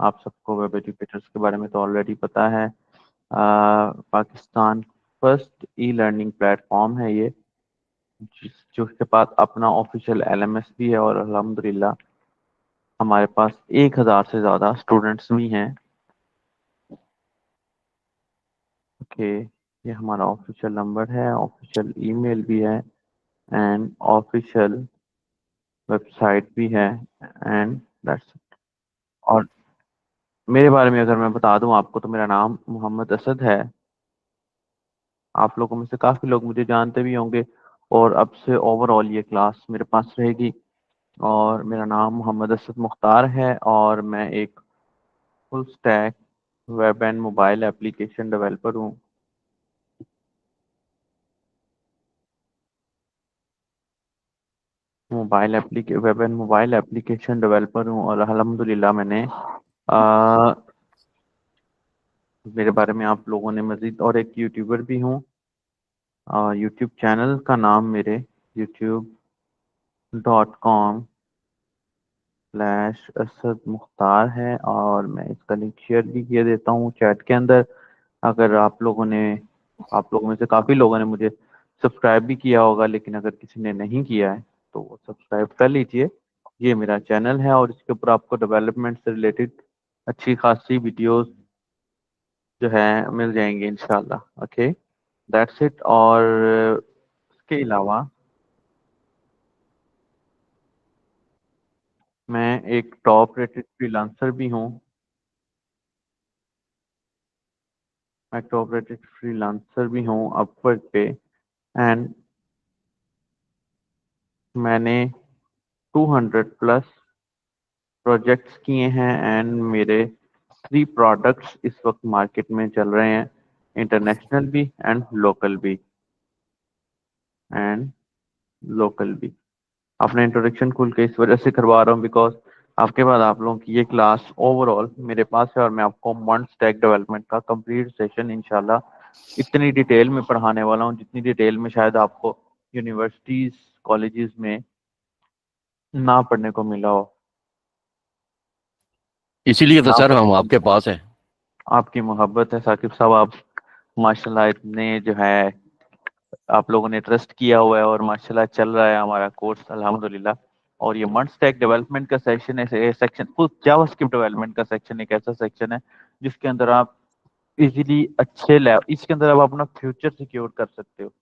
आप सबको web educators के बारे में तो ऑलरेडी पता है। Pakistan first e learning platform है ये, जिसके पास अपना ऑफिशियल एलएमएस भी है, और अल्हम्दुलिल्लाह हमारे पास 1,000 से ज़्यादा स्टूडेंट्स भी हैं। ओके, ये हमारा ऑफिशियल नंबर है, ऑफिशियल ईमेल भी है, एंड ऑफिशियल वेबसाइट भी है, एंड दैट्स। और मेरे बारे में अगर मैं बता दूं आपको, तो मेरा नाम मोहम्मद असद है। आप लोगों में से काफ़ी लोग मुझे जानते भी होंगे, और अब से ओवरऑल ये क्लास मेरे पास रहेगी। और मेरा नाम मोहम्मद असद मुख्तार है, और मैं एक full stack web and mobile application developer हूँ। Web and mobile application developer हूँ, और अल्हम्दुलिल्लाह मैंने मेरे बारे में आप लोगों ने मजीद, और एक यूट्यूबर भी हूँ। यूट्यूब चैनल का नाम मेरे youtube.com/असद मुख्तार है, और मैं इसका लिंक शेयर भी किए देता हूँ चैट के अंदर। अगर आप लोगों में से काफ़ी लोगों ने मुझे सब्सक्राइब भी किया होगा, लेकिन अगर किसी ने नहीं किया है तो वो सब्सक्राइब कर लीजिए। ये मेरा चैनल है, और इसके ऊपर आपको डेवलपमेंट से रिलेटेड अच्छी खासी वीडियोस जो है मिल जाएंगे इंशाल्लाह। Okay, that's it. और इसके अलावा मैं एक टॉप रेटेड फ्रीलांसर भी हूँ। मैं टॉप रेटेड फ्रीलांसर भी हूँ अपवर्क पे, एंड मैंने 200 प्लस प्रोजेक्ट्स किए हैं, एंड मेरे 3 प्रोडक्ट्स इस वक्त मार्केट में चल रहे हैं, इंटरनेशनल भी एंड लोकल भी। एंड लोकल भी। अपना इंट्रोडक्शन खुल के इस वजह से करवा रहा हूँ, बिकॉज आपके बाद आप लोगों की ये क्लास ओवरऑल मेरे पास है, और मैं आपको मंड स्टैक डेवलपमेंट का कंप्लीट सेशन इंशाल्लाह इतनी डिटेल में पढ़ाने वाला हूँ, जितनी डिटेल में शायद आपको यूनिवर्सिटीज कॉलेजेस में ना पढ़ने को मिला हो। इसीलिए तो आप सर हम आपके पास हैं। आपकी मोहब्बत है साकिब साहब। आप माशाल्लाह इतने जो है, आप लोगों ने ट्रस्ट किया हुआ है, और माशाल्लाह चल रहा है हमारा कोर्स अल्हम्दुलिल्लाह। और ये मड स्टैक डेवलपमेंट का सेक्शन है, सेक्शन फुल जावास्क्रिप्ट डेवलपमेंट का सेक्शन एक ऐसा सेक्शन है जिसके अंदर आप इजीली इसके अंदर आप अपना फ्यूचर सिक्योर कर सकते हो।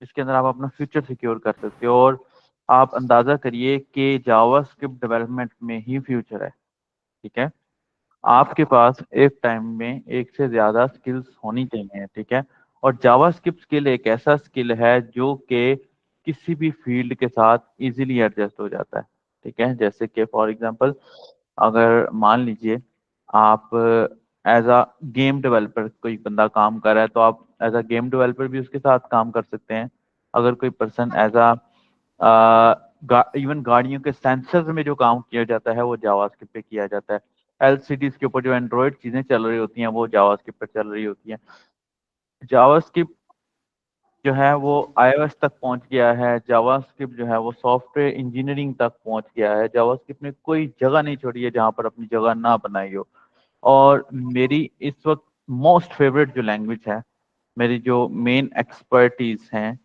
इसके अंदर आप अपना फ्यूचर सिक्योर कर सकते हो, और आप अंदाजा करिए कि जावास्क्रिप्ट डेवलपमेंट में ही फ्यूचर है। ठीक है, आपके पास एक टाइम में एक से ज्यादा स्किल्स होनी चाहिए। ठीक है, और जावास्क्रिप्ट स्किल एक ऐसा स्किल है जो कि किसी भी फील्ड के साथ इजीली एडजस्ट हो जाता है। ठीक है, जैसे कि फॉर एग्जांपल, अगर मान लीजिए आप एज अ गेम डेवलपर कोई बंदा काम कर रहा है, तो आप एज अ गेम डेवलपर भी उसके साथ काम कर सकते हैं। अगर कोई पर्सन एज अ इवन गाड़ियों के सेंसर में जो काम किया जाता है वो जावास्क्रिप्ट पे किया जाता है। एलसीडीज के ऊपर जो एंड्रॉयड चीजें चल रही होती हैं वो जावास्क्रिप्ट पर चल रही होती हैं। जावास्क्रिप्ट जो है वो आईओएस तक पहुंच गया है। जावास्क्रिप्ट जो है वो सॉफ्टवेयर इंजीनियरिंग तक पहुंच गया है। जावास्क्रिप्ट ने कोई जगह नहीं छोड़ी है जहां पर अपनी जगह ना बनाई हो। और मेरी इस वक्त मोस्ट फेवरेट जो लैंग्वेज है, मेरी जो मेन एक्सपर्टीज है,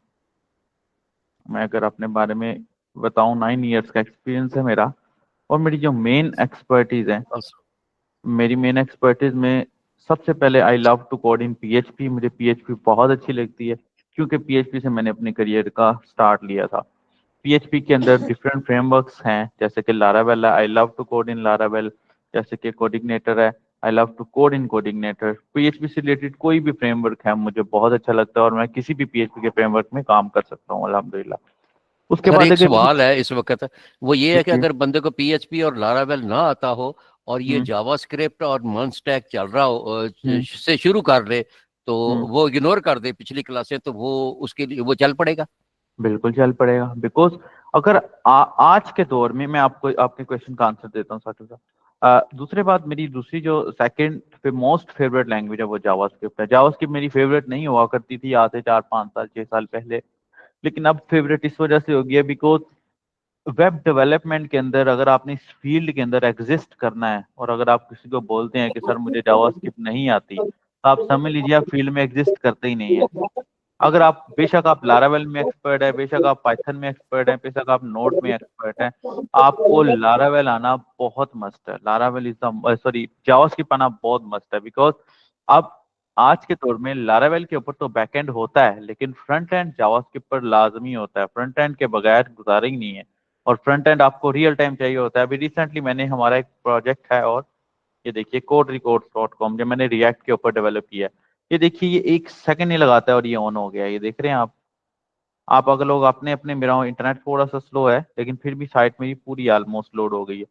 मैं अगर अपने बारे में बताऊं, 9 इयर्स का एक्सपीरियंस है मेरा। और मेरी जो मेन एक्सपर्टीज है, मेरी मेन एक्सपर्टीज में सबसे पहले I love to code in PHP. मुझे पीएचपी बहुत अच्छी लगती है, क्योंकि पीएचपी से मैंने अपने करियर का स्टार्ट लिया था। पीएचपी के अंदर डिफरेंट फ्रेमवर्क्स हैं, जैसे कि लारावेल है, I love to code in Laravel. जैसे कि कोडिग्नेटर है, I love to code in CodeIgniter. PHP से रिलेटेड कोई भी फ्रेमवर्क है मुझे बहुत अच्छा लगता है, और मैं किसी भी पीएचपी के फ्रेमवर्क में काम कर सकता हूँ अल्हम्दुलिल्लाह। उसके सर बाद एक अगर सवाल है इस वक्त, वो ये जी है कि जी। अगर बंदे को पीएचपी और लारावेल ना आता हो और ये हम्म जावास्क्रिप्ट और मर्न स्टैक चल रहा हो, हम्म से शुरू कर ले, तो हम्म वो इग्नोर कर दे पिछली क्लासें, तो वो उसके लिए वो चल पड़ेगा। बिल्कुल चल पड़ेगा, बिकॉज अगर आज के दौर में, मैं आपको आपके क्वेश्चन का आंसर देता हूँ साथी साहब। दूसरी बात, मेरी दूसरी जो सेकंड पे मोस्ट फेवरेट लैंग्वेज है वो जावास्क्रिप्ट है। जावास्क्रिप्ट मेरी फेवरेट नहीं हुआ करती थी आज से 4 5 साल 6 साल पहले, लेकिन अब फेवरेट इस वजह से हो गया बिकॉज वेब डेवलपमेंट के अंदर अगर आपने इस फील्ड के अंदर एग्जिस्ट करना है और अगर आप किसी को बोलते हैं कि सर मुझे जावास्क्रिप्ट नहीं आती, तो आप समझ लीजिए आप फील्ड में एग्जिस्ट करते ही नहीं है। अगर आप बेशक आप लारावेल में एक्सपर्ट है, बेशक आप पाइथन में एक्सपर्ट है, बेशक आप नोड में एक्सपर्ट है, आपको लारावेल आना बहुत मस्ट है। Laravel is the sorry JavaScript आना बहुत मस्ट है, बिकॉज अब आज के दौर में लारावेल के ऊपर तो बैकएंड होता है, लेकिन फ्रंट एंड जावास्क्रिप्ट पर लाजमी होता है। फ्रंट एंड के बगैर गुजारा ही नहीं है, और फ्रंट एंड आपको रियल टाइम चाहिए होता है। अभी रिसेंटली मैंने हमारा एक प्रोजेक्ट है, और ये देखिए coderecords.com जो मैंने रिएक्ट के ऊपर डेवलप किया है, ये देखिए ये 1 सेकंड नहीं लगाता है और ये ऑन हो गया है। ये देख रहे हैं आप अगर लोग अपने अपने, मेरा इंटरनेट थोड़ा सा स्लो है लेकिन फिर भी साइट मेरी पूरी ऑलमोस्ट लोड हो गई है।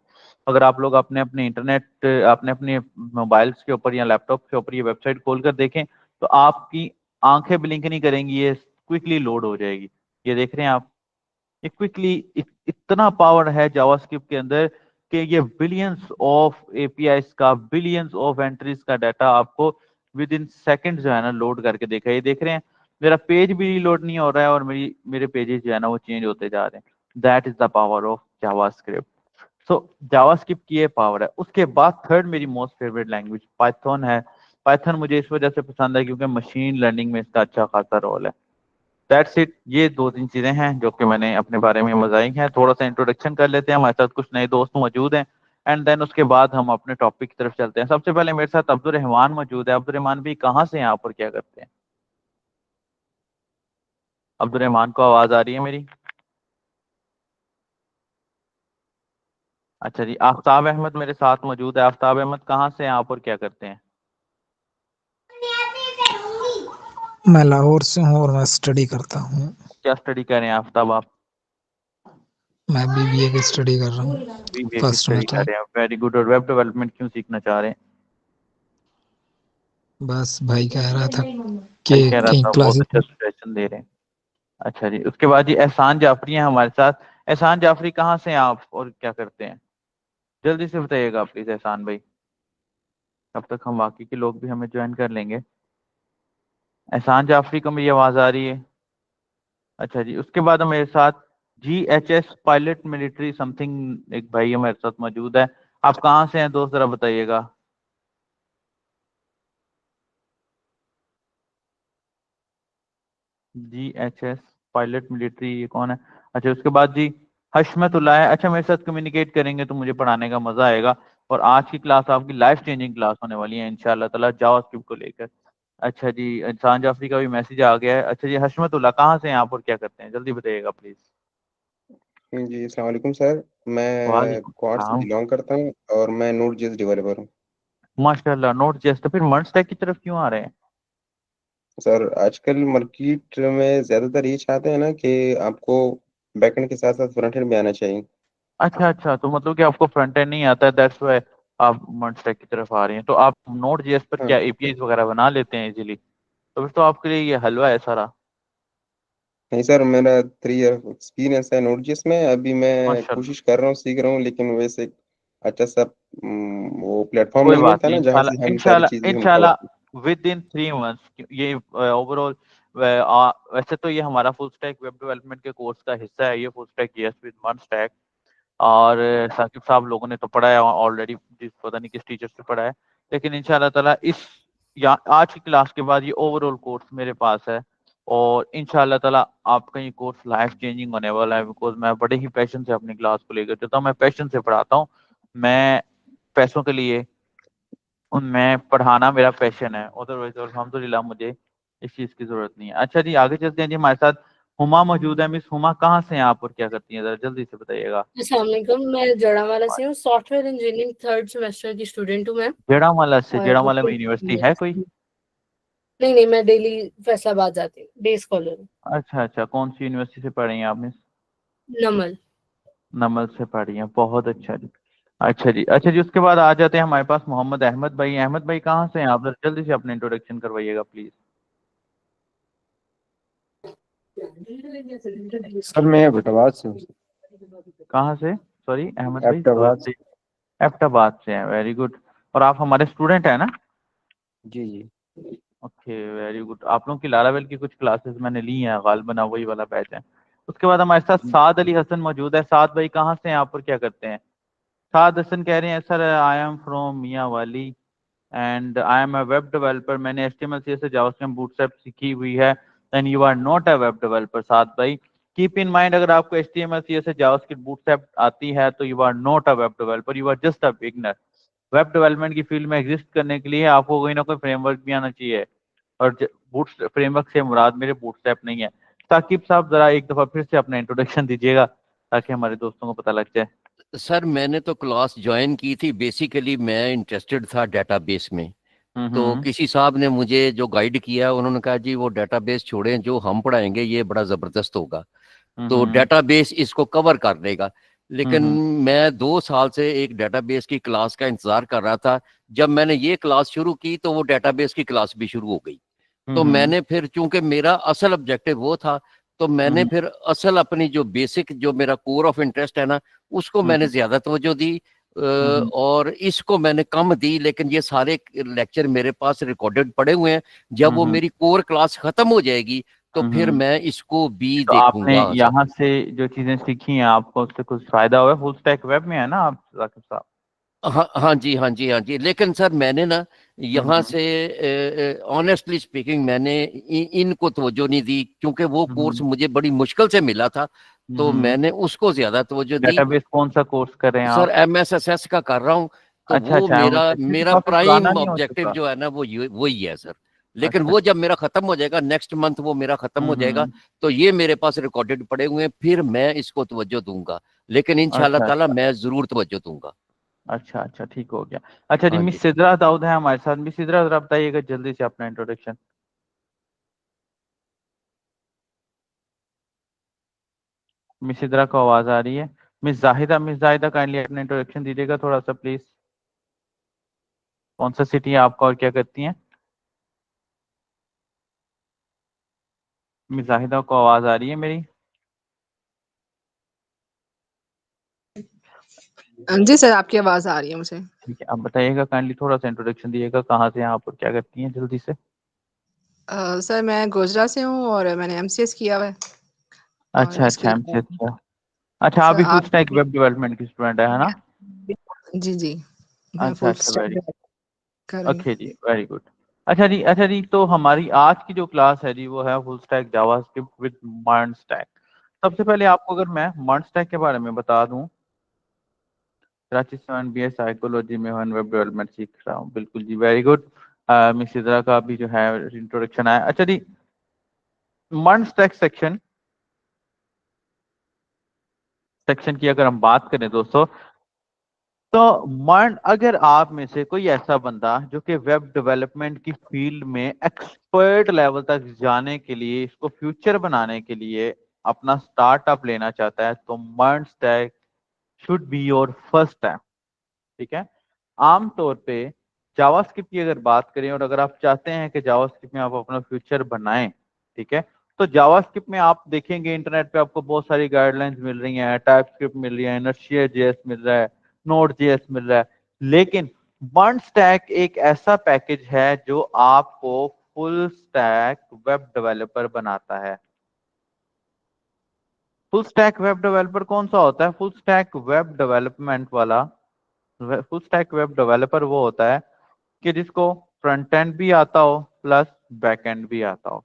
अगर आप लोग अपने अपने इंटरनेट अपने अपने मोबाइल्स के ऊपर या लैपटॉप के ऊपर ये वेबसाइट खोल कर देखें, तो आपकी आंखें ब्लिंक नहीं करेंगी, ये क्विकली लोड हो जाएगी। ये देख रहे हैं आप, ये क्विकली इतना पावर है जावास्क्रिप्ट के अंदर कि ये बिलियंस ऑफ एपीआईज का, बिलियंस ऑफ एंट्रीज का डाटा आपको विद इन सेकंड जो है ना लोड करके देखा। ये देख रहे हैं मेरा पेज भी लोड नहीं हो रहा है और मेरे पेजेस जो है ना वो चेंज होते जा रहे हैं। That is the power of JavaScript. So JavaScript की ये पावर है। उसके बाद थर्ड मेरी मोस्ट फेवरेट लैंग्वेज पाइथन है। पाइथन मुझे इस वजह से पसंद है क्योंकि मशीन लर्निंग में इसका अच्छा खासा रोल है। That's it. ये 2-3 चीजें हैं जो कि मैंने अपने बारे में बताई हैं। थोड़ा सा इंट्रोडक्शन कर लेते हैं, हमारे साथ कुछ नए दोस्त मौजूद हैं, एंड देन उसके बाद हम अपने टॉपिक की तरफ चलते हैं। सबसे पहले मेरे साथ अब्दुल रहमान मौजूद है। अब्दुल रहमान भी कहाँ से हैं आप और क्या करते हैं? अब्दुल रहमान को आवाज आ रही है मेरी? अच्छा जी, आफ्ताब अहमद मेरे साथ मौजूद है। आफ्ताब अहमद कहाँ से हैं आप और क्या करते हैं? मैं लाहौर से हूँ और मैं स्टडी करता हूँ। क्या स्टडी कर रहे हैं आफ्ताब आप? मैं बीबीए की स्टडी कर रहा हूँ, बीबीए की फर्स्ट स्टडी कर सेमेस्टर। रहे हैं, वेरी गुड। और वेब डेवलपमेंट क्यों सीखना चाह रहे हैं? बस भाई कह रहा था कि भाई कह रहा कहीं था, बहुत अच्छा क्लासेस। सजेशन दे रहे हैं। अच्छा जी, उसके बाद जी एहसान जाफरी हैं हमारे साथ। एहसान जाफरी कहाँ से हैं आप और क्या करते हैं? जल्दी से बताइएगा प्लीज एहसान भाई, तब तक हम बाकी के लोग भी हमें ज्वाइन कर लेंगे। एहसान जाफरी को मेरी आवाज आ रही है? अच्छा जी, उसके बाद हमारे साथ GHS पायलट मिलिट्री समथिंग एक भाई हमारे साथ मौजूद है। आप कहाँ से हैं दोस्त, जरा बताइएगा। GHS पायलट मिलिट्री, ये कौन है? अच्छा, उसके बाद जी हशमतुल्लाह है। अच्छा, मेरे साथ कम्युनिकेट करेंगे तो मुझे पढ़ाने का मजा आएगा। और आज की क्लास आपकी लाइफ चेंजिंग क्लास होने वाली है इंशाल्लाह ताला, जावास्क्रिप्ट को लेकर। अच्छा जी, इंसान जाफरी का भी मैसेज आ गया है। अच्छा जी, हशमतुल्लाह कहाँ से हैं आप और क्या करते हैं, जल्दी बताइएगा प्लीज। जी अस्सलाम वालेकुम सर। मैं वालेकुम क्वाड से सलाम। बिलोंग करता हूँ और मैं नोड जेएस डेवलपर हूँ। माशाल्लाह, नोट जेएस। तो फिर मर्ज टैग की तरफ क्यों आ रहे हैं? सर आजकल मार्केट में ज़्यादातर ये चाहते हैं ना कि आपको बैकएंड के साथ साथ फ्रंट एंड भी आना चाहिए। अच्छा अच्छा, तो मतलब कि आपको फ्रंट एंड नहीं आता है, दैट्स व्हाई आप मर्ज टैग की तरफ आ रही हैं। तो आप नोट जेएस पर हाँ। क्या एपीआई वगैरह बना लेते हैं इजीली? तो फिर तो आपके लिए ये हलवा है सारा। नहीं सर, मेरा 3 ईयर एक्सपीरियंस है नोड जेएस में। अभी मैं माशाल्लाह। कोशिश कर रहा हूँ, सीख रहा हूँ, लेकिन वैसे अच्छा सा वो प्लेटफॉर्म कोई नहीं बात मिलता नहीं, ना जहाँ से इंशाल्लाह हम सारी इंशाल्लाह चीज़ें हम कवर करें। इंशाल्लाह विद इन 3 मंथ्स ये ओवरऑल। वैसे तो ये हमारा फुल स्टैक वेब डेवलपमेंट के कोर्स का हिस्सा है, ये full stack yes with one stack. और साकिब साहब लोगों ने तो पढ़ा है ऑलरेडी, पता नहीं किस टीचर से पढ़ा है, लेकिन इंशाल्लाह ताला इस या आज की क्लास के बाद ये ओवरऑल कोर्स मेरे पास है। और इंशाल्लाह ताला आपका ये कोर्स लाइफ चेंजिंग होने वाला है, बिकॉज मैं बड़े ही पैशन से अपनी क्लास को लेकर चलता हूँ। मैं पैशन से पढ़ाता हूँ, मैं पैसों के लिए मैं पढ़ाना मेरा पैशन है, अदरवाइज अल्हम्दुलिल्लाह मुझे इस चीज की जरूरत नहीं है। अच्छा जी, आगे चलते हैं जी। हमारे साथ हुमा मौजूद है। मिस हुमा कहाँ से हैं आप और क्या करती हैं, जरा जल्दी से बताइएगा। अस्सलाम वालेकुम, मैं जड़ावाला से हूँ। सॉफ्टवेयर इंजीनियरिंग थर्ड सेमेस्टर की स्टूडेंट हूँ मैं। जेड़ावाला से? और जेड़ावाला में यूनिवर्सिटी है कोई? नहीं नहीं, मैं डेली फैसलाबाद जाती हूँ, डे स्कॉलर हूँ। अच्छा अच्छा, कौन सी यूनिवर्सिटी से पढ़ रही हैं आप मिस? नमल। नमल से पढ़ रही हैं, बहुत अच्छा जी। अच्छा जी, अच्छा जी, उसके बाद आ जाते हैं हमारे पास मोहम्मद अहमद भाई। अहमद भाई कहाँ से हैं आप, जरा जल्दी से अपने इंट्रोडक्शन करवाइएगा प्लीज। सर मैं एबटाबाद से हूँ। कहाँ से? सॉरी अहमद भाई, एबटाबाद से। एबटाबाद से हैं, वेरी गुड। और आप हमारे स्टूडेंट हैं ना? जी जी। Okay, very good. आप लोगों की लारावेल की कुछ क्लासेस मैंने ली हैं, गालबन वही वाला बैच है। उसके बाद हमारे साथ साद अली हसन मौजूद है। साद भाई कहाँ से हैं आप और क्या करते हैं? साद हसन कह रहे हैं sir I am from Mianwali and I am a web developer. मैंने HTML CSS जावास्क्रिप्ट बूटस्ट्रैप सीखी हुई है। Then you are not a web developer. Saad भाई कीप इन माइंड, अगर आपको HTML CSS जावास्क्रिप्ट बूटस्ट्रैप आती है तो you are not a web developer, you are just a beginner. Web development की फील्ड में एग्जिस्ट करने के लिए आपको कोई ना कोई फ्रेमवर्क भी आना चाहिए, और बूट फ्रेमवर्क से मुराद मेरे बूटस्ट्रैप नहीं है। साकिब साहब जरा एक दफा फिर से अपना इंट्रोडक्शन दीजिएगा ताकि हमारे दोस्तों को पता लग जाए। सर मैंने तो क्लास ज्वाइन की थी, बेसिकली मैं इंटरेस्टेड था डेटाबेस में। तो हम्म किसी साहब ने मुझे जो गाइड किया, उन्होंने कहा जी वो डेटाबेस छोड़ें, जो हम पढ़ाएंगे ये बड़ा ज़बरदस्त होगा, तो हम्म डेटाबेस इसको कवर कर देगा। लेकिन हम्म मैं 2 साल से एक डेटाबेस की क्लास का इंतजार कर रहा था। जब मैंने ये क्लास शुरू की तो वो डेटाबेस की क्लास भी शुरू हो गई। तो हम्म मैंने फिर, चूंकि मेरा असल ऑब्जेक्टिव वो था, तो मैंने हम्म फिर असल अपनी जो बेसिक, जो मेरा कोर ऑफ इंटरेस्ट है ना, उसको मैंने हम्म ज्यादा तवज्जो दी, हम्म और इसको मैंने कम दी। लेकिन ये सारे लेक्चर मेरे पास रिकॉर्डेड पड़े हुए हैं। जब वो हम्म मेरी कोर क्लास खत्म हो जाएगी तो फिर हम्म। मैं इसको भी तो आपने देखूंगा सर। यहाँ से जो चीजें सीखी हैं आपको उससे कुछ फायदा हुआ? फुल स्टैक वेब में है ना आप साकिब साहब? हाँ हाँ जी, हाँ जी, हाँ जी। लेकिन सर मैंने ना यहाँ हम्म से ऑनेस्टली स्पीकिंग मैंने इनको तवज्जो नहीं दी, क्योंकि वो कोर्स हम्म मुझे बड़ी मुश्किल से मिला था। तो हम्म। मैंने उसको ज्यादा तवज्जो दी। डेटाबेस कौन सा कोर्स कर रहे हैं सर आप? MSSS का कर रहा हूँ। तो अच्छा वो अच्छा, मेरा ये तो मेरा काफी पुराना प्राइम नहीं हो ऑब्जेक्टिव चुका? जो है ना, वो वही है सर। लेकिन अच्छा वो अच्छा। जब मेरा खत्म हो जाएगा, नेक्स्ट मंथ वो मेरा खत्म हो जाएगा, तो ये मेरे पास रिकॉर्डेड पड़े हुए हैं, फिर मैं इसको तवज्जो दूंगा। लेकिन इंशाल्लाह अच्छा ताला अच्छा मैं जरूर तवज्जो दूंगा। अच्छा अच्छा, ठीक हो गया। अच्छा जी, हाँ मिस जी। सिद्रा दाऊद है हमारे साथ। मिस सिद्रा जरा बताइएगा जल्दी से अपना इंट्रोडक्शन। मिस सिद्रा को आवाज आ रही है? मिस जाहिदा काइंडली अपना इंट्रोडक्शन दीजिएगा थोड़ा सा प्लीज। कौन सा सिटी है आपका और क्या करती हैं? मिस जाहिदा को आवाज आ रही है मेरी? जी सर, आपकी आवाज़ आ रही है मुझे। ठीक है, अब बताइएगा काइंडली थोड़ा सा इंट्रोडक्शन दीजिएगा, कहाँ से हैं आप और क्या करती हैं जल्दी से। सर मैं गोजरा से हूँ और मैंने MCS किया हुआ है और अच्छा उसके अच्छा, बाद एमसीएस किया। अच्छा, आप सर भी फुल आप स्टैक वेब डेवलपमेंट की स्टूडेंट है ना? जी, जी। मैं अच्छा फुल अच्छा, स्टैक वेरी कर रही हूँ। ओके जी, वेरी गुड। अच्छा जी, तो हमारी आज की जो क्लास है जी वो है full stack JavaScript with MERN stack. सबसे पहले आपको अगर मैं मर्न स्टैक के बारे में बता दूं, कराची 7 BA साइकोलॉजी में वन वेब डेवलपमेंट सीख रहा हूँ। बिल्कुल जी, वेरी गुड। मिस इधरा का भी जो है इंट्रोडक्शन आया। अच्छा जी, मर्न स्टैक सेक्शन की अगर हम बात करें दोस्तों, तो मर्न, अगर आप में से कोई ऐसा बंदा जो कि वेब डेवलपमेंट की फील्ड में एक्सपर्ट लेवल तक जाने के लिए, इसको फ्यूचर बनाने के लिए अपना स्टार्टअप लेना चाहता है, तो MERN stack should be your first step. ठीक है। आमतौर पे जावास्क्रिप्ट की अगर बात करें, और अगर आप चाहते हैं कि जावास्क्रिप्ट में आप अपना फ्यूचर बनाएं, ठीक है, तो जावास्क्रिप्ट में आप देखेंगे इंटरनेट पे आपको बहुत सारी गाइडलाइंस मिल रही हैं, टाइपस्क्रिप्ट मिल रही है, इनर्शिया जेएस मिल रहा है, नोड जेएस मिल रहा है। लेकिन बर्न स्टैक एक ऐसा पैकेज है जो आपको फुल स्टैक वेब डेवलपर बनाता है। फुल स्टैक वेब डेवलपर कौन सा होता है? फुल स्टैक वेब डेवलपमेंट वाला, फुल स्टैक वेब डेवलपर वो होता है कि जिसको फ्रंट एंड भी आता हो प्लस बैक एंड भी आता हो।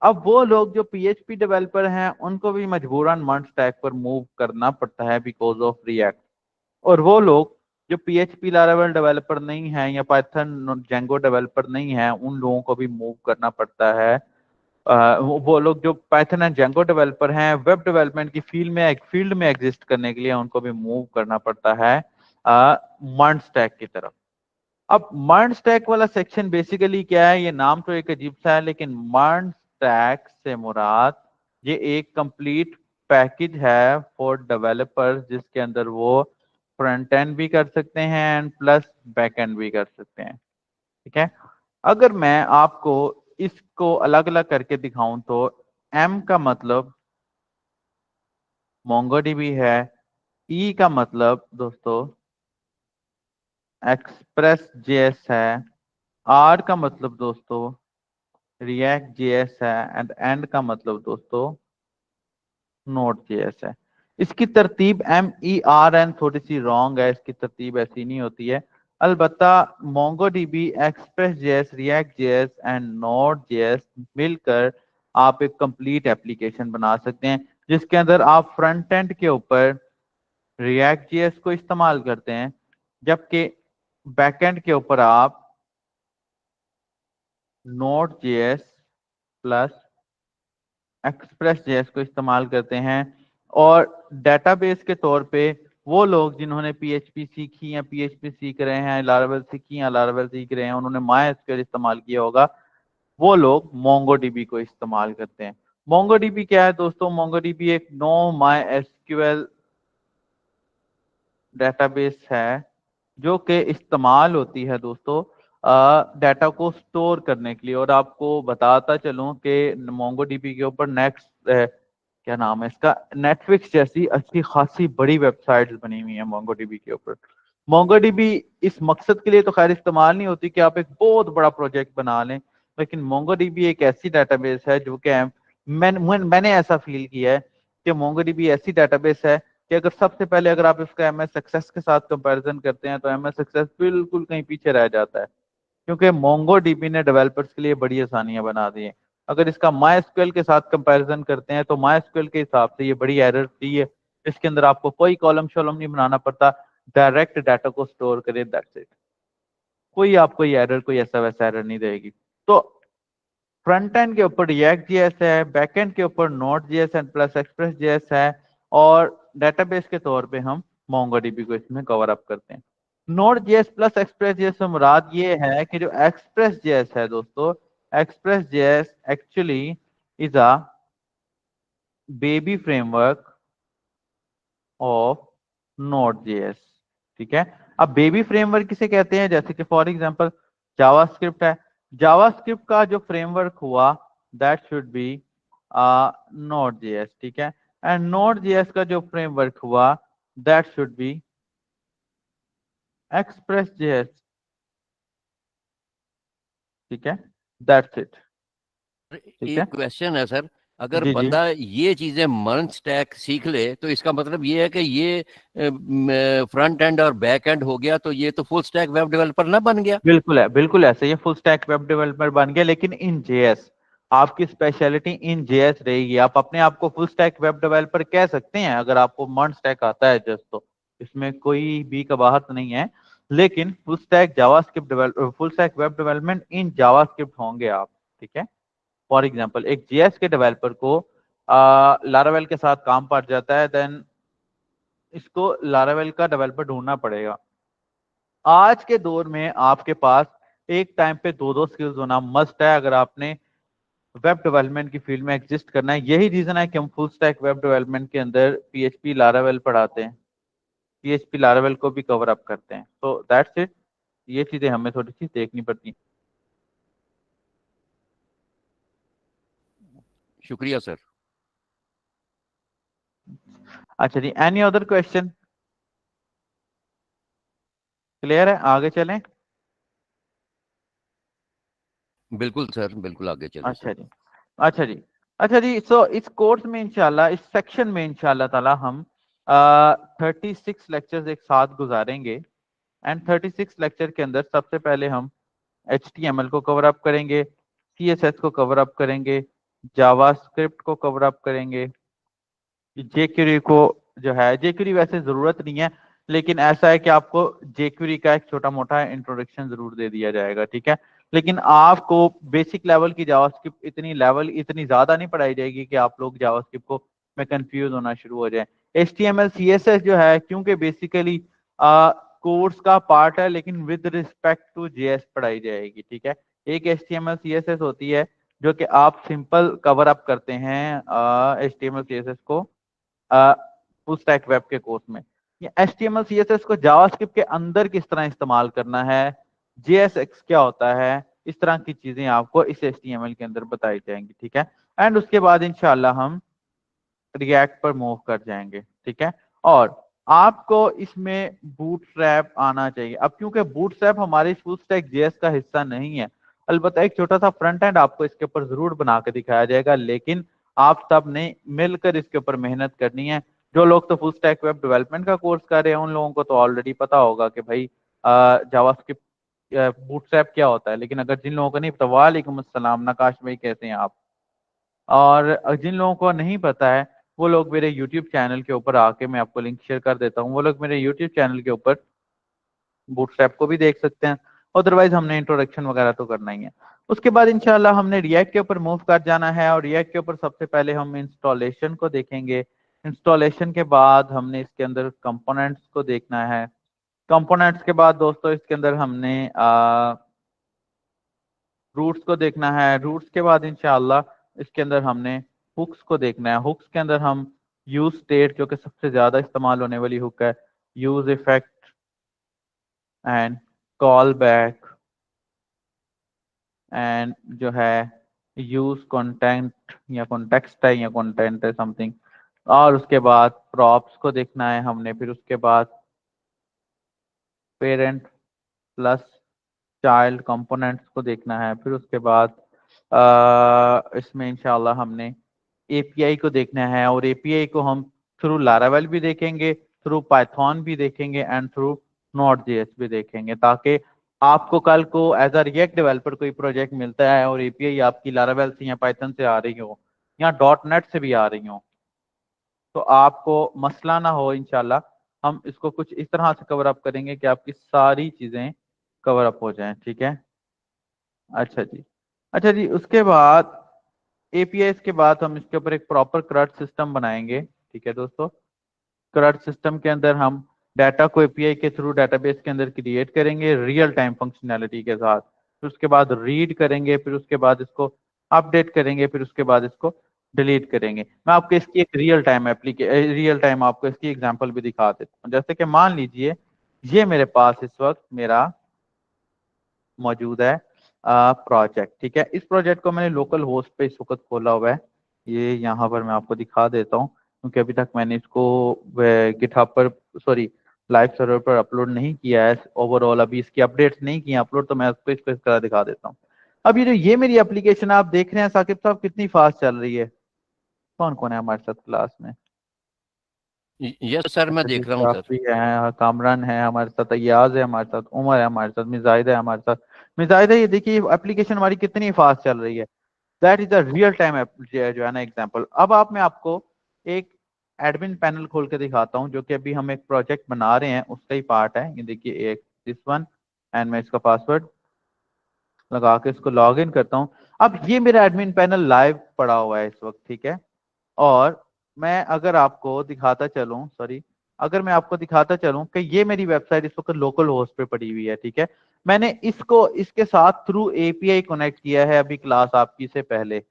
अब वो लोग जो पीएचपी डेवलपर हैं उनको भी मजबूरन मर्न स्टैक पर मूव करना पड़ता है बिकॉज ऑफ रिएक्ट। और वो लोग जो पीएचपी लारावेल डेवलपर नहीं है या पाइथन जेंगो डेवलपर नहीं है, उन लोगों को भी मूव करना पड़ता है। वो लोग जो पाइथन एंड जेंगो डेवलपर हैं, वेब डेवलपमेंट की फील्ड में एग्जिस्ट करने के लिए उनको भी मूव करना पड़ता है मर्न स्टैक की तरफ। अब मर्न स्टैक वाला सेक्शन बेसिकली क्या है? ये नाम तो एक अजीब सा है, लेकिन मर्न स्टैक से मुराद ये एक कंप्लीट पैकेज है फॉर डेवलपर्स, जिसके अंदर वो फ्रंट एंड भी कर सकते हैं एंड प्लस बैक एंड भी कर सकते हैं। ठीक है। अगर मैं आपको इसको अलग अलग करके दिखाऊं तो एम का मतलब मोंगोडीबी है, ई का मतलब दोस्तों एक्सप्रेस जेएस है, आर का मतलब दोस्तों रिएक्ट जेएस है, एंड का मतलब दोस्तों Node.js है। इसकी तरतीब MERN थोड़ी सी रॉन्ग है, इसकी तरतीब ऐसी नहीं होती है। अलबत्ता MongoDB, Express.js, React.js and Node.js मिलकर आप एक कंप्लीट एप्लीकेशन बना सकते हैं, जिसके अंदर आप फ्रंट एंड के ऊपर React.js को इस्तेमाल करते हैं, जबकि बैक एंड के ऊपर आप Node.js प्लस Express.js को इस्तेमाल करते हैं। और डेटाबेस के तौर पे वो लोग जिन्होंने PHP सीखी या PHP सीख रहे हैं, Laravel सीखी या Laravel सीख रहे हैं, उन्होंने MySQL इस्तेमाल किया होगा, वो लोग MongoDB को इस्तेमाल करते हैं। MongoDB क्या है दोस्तों? MongoDB एक नो MySQL डेटाबेस है जो कि इस्तेमाल होती है दोस्तों डाटा को स्टोर करने के लिए। और आपको बताता चलूं कि MongoDB के ऊपर नेक्स्ट क्या नाम है इसका, नेटफ्लिक्स जैसी अच्छी खासी बड़ी वेबसाइट्स बनी हुई है MongoDB के ऊपर। MongoDB इस मकसद के लिए तो खैर इस्तेमाल नहीं होती कि आप एक बहुत बड़ा प्रोजेक्ट बना लें, लेकिन MongoDB एक ऐसी डेटाबेस है जो कि मैंने ऐसा फील किया है कि MongoDB ऐसी डेटाबेस है कि अगर सबसे पहले अगर आप इसका MS Access के साथ कंपैरिजन करते हैं तो MS Access बिल्कुल कहीं पीछे रह जाता है, क्योंकि MongoDB ने डेवलपर्स के लिए बड़ी आसानियां बना दी हैं। अगर इसका MySQL के साथ कंपैरिजन करते हैं तो MySQL के हिसाब से ये बड़ी एरर फ्री है, इसके अंदर आपको कोई कॉलम शॉलम नहीं बनाना पड़ता, डायरेक्ट डाटा को स्टोर करे, दैट्स इट। कोई आपको ये एरर, कोई ऐसा वैसा एरर नहीं देगी। तो फ्रंट एंड के ऊपर React.js है, बैक एंड के ऊपर Node.js एंड प्लस Express.js है, और डेटाबेस के तौर पे हम MongoDB को इसमें कवर अप करते हैं। Node.js प्लस Express.js से मुराद ये है कि जो Express.js है दोस्तों, Express.js actually is a baby framework of Node.js, ठीक है। अब बेबी फ्रेमवर्क किसे कहते हैं? जैसे कि फॉर एग्जांपल जावास्क्रिप्ट है, जावास्क्रिप्ट का जो फ्रेमवर्क हुआ दैट शुड बी Node.js, ठीक है। एंड Node.js का जो फ्रेमवर्क हुआ दैट शुड बी Express.js, ठीक है, दैट्स इट, ठीक है। एक क्वेश्चन है सर, अगर जी जी बंदा ये चीजें मर्ज स्टैक सीख ले तो इसका मतलब ये है कि ये फ्रंट एंड और बैक एंड हो गया, तो ये तो फुल स्टैक वेब डेवलपर ना बन गया? बिल्कुल है, बिल्कुल ऐसे, ये फुल स्टैक वेब डेवलपर बन गया, लेकिन इन जेएस आपकी स्पेशलिटी इन जेएस रहेगी। आप अपने आप को फुल स्टैक वेब डेवलपर कह सकते हैं अगर आपको मर्ज स्टैक आता है जस्ट, तो इसमें कोई भी कबाहत नहीं है। लेकिन full stack JavaScript developer, full stack web development in JavaScript होंगे आप, ठीक है। फॉर एग्जांपल एक जेएस के डेवलपर को लारावेल के साथ काम पड़ जाता है, देन इसको लारावेल का डेवलपर ढूंढना पड़ेगा। आज के दौर में आपके पास एक टाइम पे दो स्किल्स होना मस्ट है अगर आपने वेब डेवलपमेंट की फील्ड में एग्जिस्ट करना है। यही रीजन है कि हम फुल स्टैक वेब डेवलपमेंट के अंदर PHP लारावेल पढ़ाते हैं, PHP लारावेल को भी कवर अप करते हैं। तो दैट्स इट, ये चीजें हमें थोड़ी सी देखनी पड़ती हैं। शुक्रिया सर। अच्छा जी, एनी अदर क्वेश्चन? क्लियर है, आगे चलें? बिल्कुल सर, बिल्कुल आगे चले अच्छा सर। जी, अच्छा जी, अच्छा जी। सो इस कोर्स में इंशाल्लाह, इस सेक्शन में इंशाल्लाह ताला हम 36 लेक्चर्स एक साथ गुजारेंगे। एंड 36 लेक्चर के अंदर सबसे पहले हम HTML को कवर अप करेंगे, CSS को कवर अप करेंगे, जावास्क्रिप्ट को कवर अप करेंगे, jQuery को जो है, jQuery वैसे जरूरत नहीं है, लेकिन ऐसा है कि आपको jQuery का एक छोटा मोटा इंट्रोडक्शन जरूर दे दिया जाएगा, ठीक है। लेकिन आपको बेसिक लेवल की जावास्क्रिप्ट इतनी ज्यादा नहीं पढ़ाई जाएगी कि आप लोग जावास्क्रिप्ट को में कंफ्यूज होना शुरू हो जाए। HTML CSS जो है, क्योंकि बेसिकली कोर्स का पार्ट है, लेकिन विद रिस्पेक्ट टू JS पढ़ाई जाएगी, ठीक है। एक HTML CSS होती है जो कि आप सिंपल कवर अप करते हैं HTML CSS को फुल स्टैक वेब के कोर्स में। ये HTML CSS को जावास्क्रिप्ट के अंदर किस तरह इस्तेमाल करना है, JSX क्या होता है, इस तरह की चीजें आपको इस HTML के अंदर बताई जाएंगी, ठीक है। एंड उसके बाद इंशाल्लाह हम रिएक्ट पर मूव कर जाएंगे, ठीक है। और आपको इसमें बूटस्ट्रैप आना चाहिए। अब क्योंकि बूटस्ट्रैप हमारे फुल स्टैक जेएस का हिस्सा नहीं है, अलबत्ता एक छोटा सा फ्रंट एंड आपको इसके ऊपर जरूर बना के दिखाया जाएगा, लेकिन आप सब ने मिलकर इसके ऊपर मेहनत करनी है। जो लोग तो फुल स्टैक वेब डेवलपमेंट का कोर्स कर रहे हैं उन लोगों को तो ऑलरेडी पता होगा कि भाई जावास्क्रिप्ट बूटस्ट्रैप क्या होता है, लेकिन अगर जिन लोगों को नहीं पता, वालेकुम अस्सलाम नकाश भाई कैसे हैं आप, और जिन लोगों को नहीं पता है वो लोग मेरे यूट्यूब चैनल के ऊपर आके, मैं आपको लिंक शेयर कर देता हूँ, वो लोग मेरे यूट्यूब चैनल के ऊपर बूटस्ट्रैप को भी देख सकते हैं। अदरवाइज हमने इंट्रोडक्शन वगैरह तो करना ही है। उसके बाद इंशाल्लाह हमने रिएक्ट के ऊपर मूव कर जाना है, और रिएक्ट के ऊपर सबसे पहले हम इंस्टॉलेशन को देखेंगे। इंस्टॉलेशन के बाद हमने इसके अंदर कंपोनेंट्स को देखना है। कंपोनेंट्स के बाद दोस्तों इसके अंदर हमने रूट्स को देखना है। रूट्स के बाद इंशाल्लाह इसके अंदर हमने हुक्स को देखना है। हुक्स के अंदर हम यूज स्टेट, जो कि सबसे ज्यादा इस्तेमाल होने वाली हुक है, use effect and call back and जो है यूज कंटेंट या कॉन्टेक्स्ट है या कंटेंट है समथिंग, और उसके बाद प्रॉप्स को देखना है हमने। फिर उसके बाद पेरेंट प्लस चाइल्ड कंपोनेंट्स को देखना है। फिर उसके बाद इसमें इंशाल्लाह हमने एपीआई को देखना है, और एपीआई को हम थ्रू लारावेल भी देखेंगे, थ्रू पाइथन भी देखेंगे एंड थ्रू नोड.जेएस भी देखेंगे, ताकि आपको कल को एज अ रिएक्ट डेवलपर कोई प्रोजेक्ट मिलता है और एपीआई आपकी लारावेल से या पाइथन से आ रही हो या डॉट नेट से भी आ रही हो, तो आपको मसला ना हो। इंशाल्लाह हम इसको कुछ इस तरह से कवर अप करेंगे कि आपकी सारी चीजें कवर अप हो जाएं, ठीक है। अच्छा जी, उसके बाद एपीआई के बाद हम इसके ऊपर एक प्रॉपर CRUD सिस्टम बनाएंगे, ठीक है दोस्तों। CRUD सिस्टम के अंदर हम डाटा को एपीआई के थ्रू डेटाबेस के अंदर क्रिएट करेंगे रियल टाइम फंक्शनैलिटी के साथ। फिर उसके बाद रीड करेंगे, फिर उसके बाद इसको अपडेट करेंगे, फिर उसके बाद इसको डिलीट करेंगे। मैं आपको इसकी एक रियल टाइम आपको इसकी एग्जांपल भी दिखा देता हूँ। जैसे कि मान लीजिए ये मेरे पास इस वक्त मेरा मौजूद है प्रोजेक्ट, ठीक है। इस प्रोजेक्ट को मैंने लोकल होस्ट पे इस वक्त खोला हुआ है। ये यहाँ पर मैं आपको दिखा देता हूँ, क्योंकि अभी तक मैंने इसको गिटहब पर, सॉरी, लाइव सर्वर पर अपलोड नहीं किया है ओवरऑल, अभी इसकी अपडेट्स नहीं की अपलोड, तो मैं आपको इसको इस तरह दिखा देता हूँ। अब ये मेरी एप्लीकेशन आप देख रहे हैं साकिब साहब कितनी फास्ट चल रही है। कौन कौन है हमारे साथ क्लास में? यस सर, मैं देख रहा हूँ सर। काफी है, कामरान है हमारे साथ, अयाज है हमारे साथ, उमर है हमारे साथ, मिजाहिदा है हमारे साथ। मिजाहिदा, ये देखिए एप्लीकेशन हमारी कितनी फास्ट चल रही है। That is a real time जो है ना एग्जांपल। अब मैं आपको एक एडमिन पैनल खोल के दिखाता हूँ, जो कि अभी हम एक प्रोजेक्ट बना रहे हैं उसका ही पार्ट है। ये देखिए एक दिस वन, एंड मैं इसका पासवर्ड लगा के इसको लॉग इन करता हूँ। अब ये मेरा एडमिन पैनल लाइव पड़ा हुआ है इस वक्त, ठीक है। और मैं अगर आपको दिखाता चलूं, सॉरी, अगर मैं आपको दिखाता चलूं कि ये मेरी वेबसाइट इस वक्त लोकल होस्ट पे पड़ी हुई है, ठीक है। मैंने इसको इसके साथ थ्रू एपीआई कनेक्ट किया है अभी क्लास आपकी से पहले।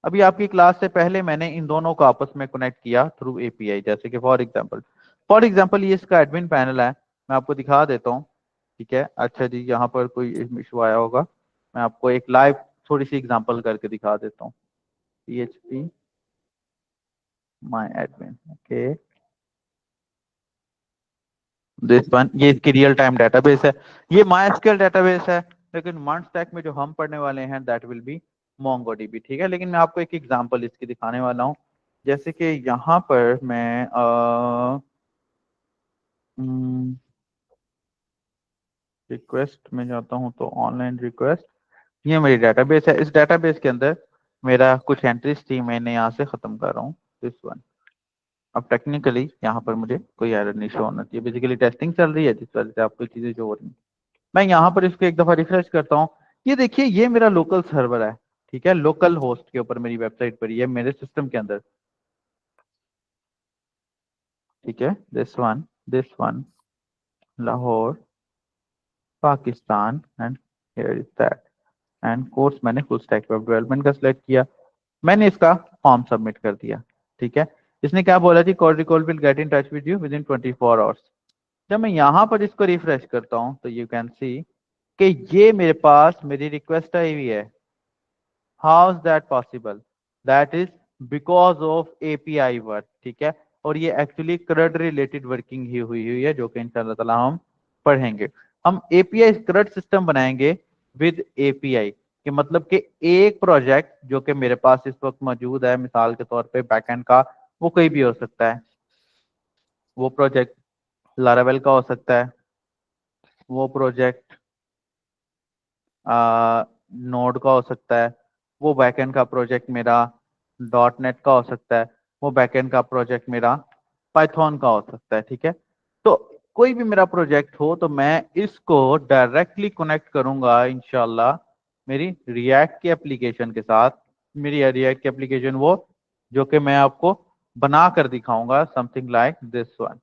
अभी आपकी क्लास से पहले मैंने इन दोनों को आपस में कनेक्ट किया थ्रू एपीआई। जैसे कि फॉर एग्जांपल ये इसका एडमिन पैनल है, मैं आपको दिखा देता हूँ, ठीक है। अच्छा जी, यहाँ पर कोई इशू आया होगा, मैं आपको एक लाइव थोड़ी सी एग्जांपल करके दिखा देता हूँ। PHP my admin, okay, this one, ये इसकी रियल टाइम डेटाबेस है। ये MySQL डेटाबेस है, लेकिन मर्ज में जो हम पढ़ने वाले हैं दैट विल बी MongoDB, ठीक है। लेकिन मैं आपको एक एग्जांपल इसकी दिखाने वाला हूँ। जैसे कि यहाँ पर मैं रिक्वेस्ट में जाता हूँ, तो ऑनलाइन रिक्वेस्ट, ये मेरी डेटाबेस है। इस डेटाबेस के अंदर मेरा कुछ एंट्रीज थी, मैंने यहाँ से खत्म कर रहा हूँ दिस वन। अब टेक्निकली यहाँ पर मुझे कोई एरर नहीं शो होना चाहिए, बेसिकली टेस्टिंग चल रही है जिस वजह से आपको चीजें जो हो रही हैं। मैं यहाँ पर इसको एक दफा रिफ्रेश करता हूँ, ये देखिए ये मेरा लोकल सर्वर है, ठीक है। लोकल होस्ट के ऊपर मेरी वेबसाइट पर है मेरे सिस्टम के अंदर, ठीक है। This one Lahore Pakistan, and here is that, and course मैंने फुल स्टैक वेब डेवलपमेंट का सिलेक्ट किया। मैंने इसका फॉर्म सबमिट कर दिया, ठीक है। इसने क्या बोला जी, call recall will get in touch with you within 24 hours. जब मैं यहाँ पर इसको रिफ्रेश करता हूँ तो यू कैन सी कि ये मेरे पास मेरी रिक्वेस्ट आई हुई है। How is that possible? That is because of API work, ठीक है। और ये एक्चुअली CRUD रिलेटेड वर्किंग ही हुई है, जो कि इंशाल्लाह ताला हम पढ़ेंगे। हम एपीआई CRUD सिस्टम बनाएंगे विद एपीआई, कि मतलब कि एक प्रोजेक्ट जो कि मेरे पास इस वक्त मौजूद है मिसाल के तौर पे बैकएंड का, वो कोई भी हो सकता है। वो प्रोजेक्ट लारावेल का हो सकता है, वो प्रोजेक्ट नोड का हो सकता है, वो बैकएंड का प्रोजेक्ट मेरा डॉट नेट का हो सकता है, वो बैकएंड का प्रोजेक्ट मेरा पाइथन का हो सकता है। ठीक है, तो कोई भी मेरा प्रोजेक्ट हो तो मैं इसको डायरेक्टली कनेक्ट करूंगा इंशाल्लाह मेरी रिएक्ट की एप्लीकेशन के साथ। मेरी रिएक्ट की एप्लीकेशन वो जो कि मैं आपको बना कर दिखाऊंगा, समथिंग लाइक दिस वन।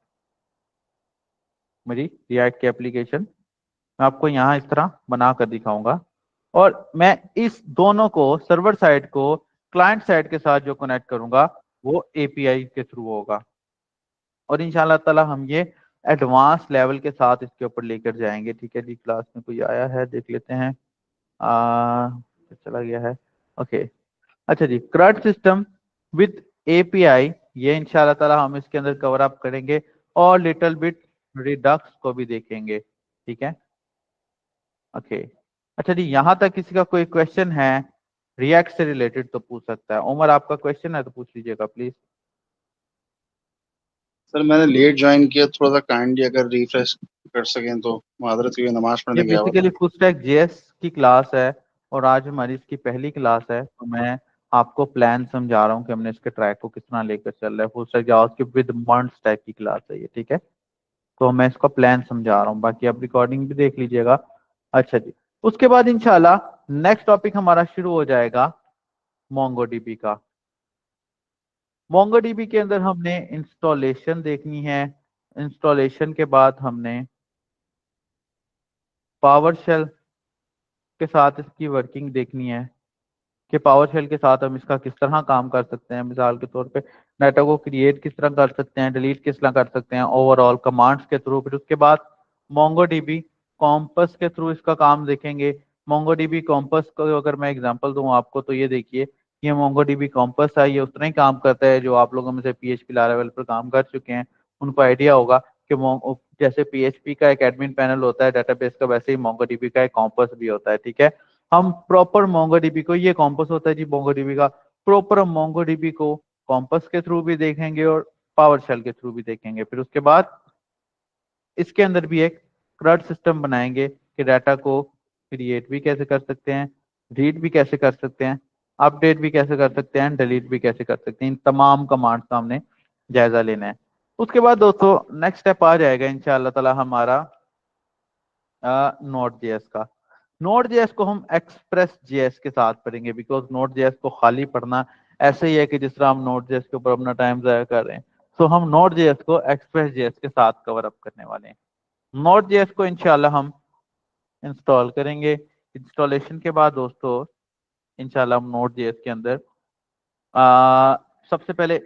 मेरी रिएक्ट की एप्लीकेशन मैं आपको यहाँ इस तरह बना कर दिखाऊंगा, और मैं इस दोनों को सर्वर साइड को क्लाइंट साइड के साथ जो कनेक्ट करूंगा वो एपीआई के थ्रू होगा। और इंशाल्लाह ताला हम ये एडवांस लेवल के साथ इसके ऊपर लेकर जाएंगे। ठीक है जी, क्लास में कोई आया है, देख लेते हैं। चला गया है, ओके। अच्छा जी, CRUD सिस्टम विद एपीआई, ये इंशाल्लाह ताला हम इसके अंदर कवर अप करेंगे, और लिटिल बिट रिडक्स को भी देखेंगे। ठीक है, ओके। अच्छा जी, यहाँ तक किसी का कोई क्वेश्चन है रिएक्ट से रिलेटेड तो पूछ सकता है। उमर, आपका क्वेश्चन है तो पूछ लीजिएगा प्लीज। सर मैंने लेट ज्वाइन किया, थोड़ा सा काइंडली अगर रिफ्रेश कर सकें तो मादरत की नमाज ये पढ़ने गया हुआ था। बेसिकली फुल स्टैक जेएस की क्लास है, और आज हमारी इसकी पहली क्लास है, तो मैं आपको प्लान समझा रहा हूँ कि हमने इसके ट्रैक को किस तरह लेकर चल रहा है। Full stack JavaScript with merge stack की क्लास है ये। ठीक है, तो मैं इसका प्लान समझा रहा हूँ, बाकी आप रिकॉर्डिंग भी देख लीजिएगा। अच्छा जी, उसके बाद इंशाल्लाह नेक्स्ट टॉपिक हमारा शुरू हो जाएगा मोंगोडीबी का। मोंगोडीबी के अंदर हमने इंस्टॉलेशन देखनी है। इंस्टॉलेशन के बाद हमने पावरशेल के साथ इसकी वर्किंग देखनी है कि पावरशेल के साथ हम इसका किस तरह काम कर सकते हैं। मिसाल के तौर पे डाटा को क्रिएट किस तरह कर सकते हैं, डिलीट किस तरह कर सकते हैं ओवरऑल कमांड्स के थ्रू। फिर उसके बाद मोंगोडीबी कॉम्पस के थ्रू इसका काम देखेंगे। मोंगोडीबी कॉम्पस को अगर मैं एग्जांपल दूं आपको, तो ये देखिए, ये मोंगोडीबी कॉम्पस है, ये उतना ही काम करता है जो आप लोगों में से पीएचपी लारावेल पर काम कर चुके हैं उनको आइडिया होगा कि जैसे पीएचपी का एक एडमिन पैनल होता है डेटाबेस का, वैसे ही मोंगोडीबी का एक कॉम्पस भी होता है। ठीक है, हम प्रॉपर मोंगोडीबी को, ये कॉम्पस होता है जी मोंगोडीबी का, प्रॉपर मोंगोडीबी को कॉम्पस के थ्रू भी देखेंगे और पावरशेल के थ्रू भी देखेंगे। फिर उसके बाद इसके अंदर भी एक CRUD सिस्टम बनाएंगे कि डाटा को क्रिएट भी कैसे कर सकते हैं, रीड भी कैसे कर सकते हैं, अपडेट भी कैसे कर सकते हैं, डिलीट भी कैसे कर सकते हैं। इन तमाम कमांड्स का हमने जायजा लेना है। उसके बाद दोस्तों नेक्स्ट स्टेप आ जाएगा इंशाअल्लाह ताला हमारा Node.js का। Node.js को हम Express.js के साथ पढ़ेंगे, बिकॉज Node.js को खाली पढ़ना ऐसे ही है कि जिस तरह हम Node.js के ऊपर अपना टाइम जाया कर रहे हैं, तो हम Node.js को Express.js के साथ कवर अप करने वाले हैं। Node.js को इंशाल्लाह हम इंस्टॉल करेंगे। इंस्टॉलेशन के बाद दोस्तों इंशाल्लाह हम Node.js के अंदर सबसे पहले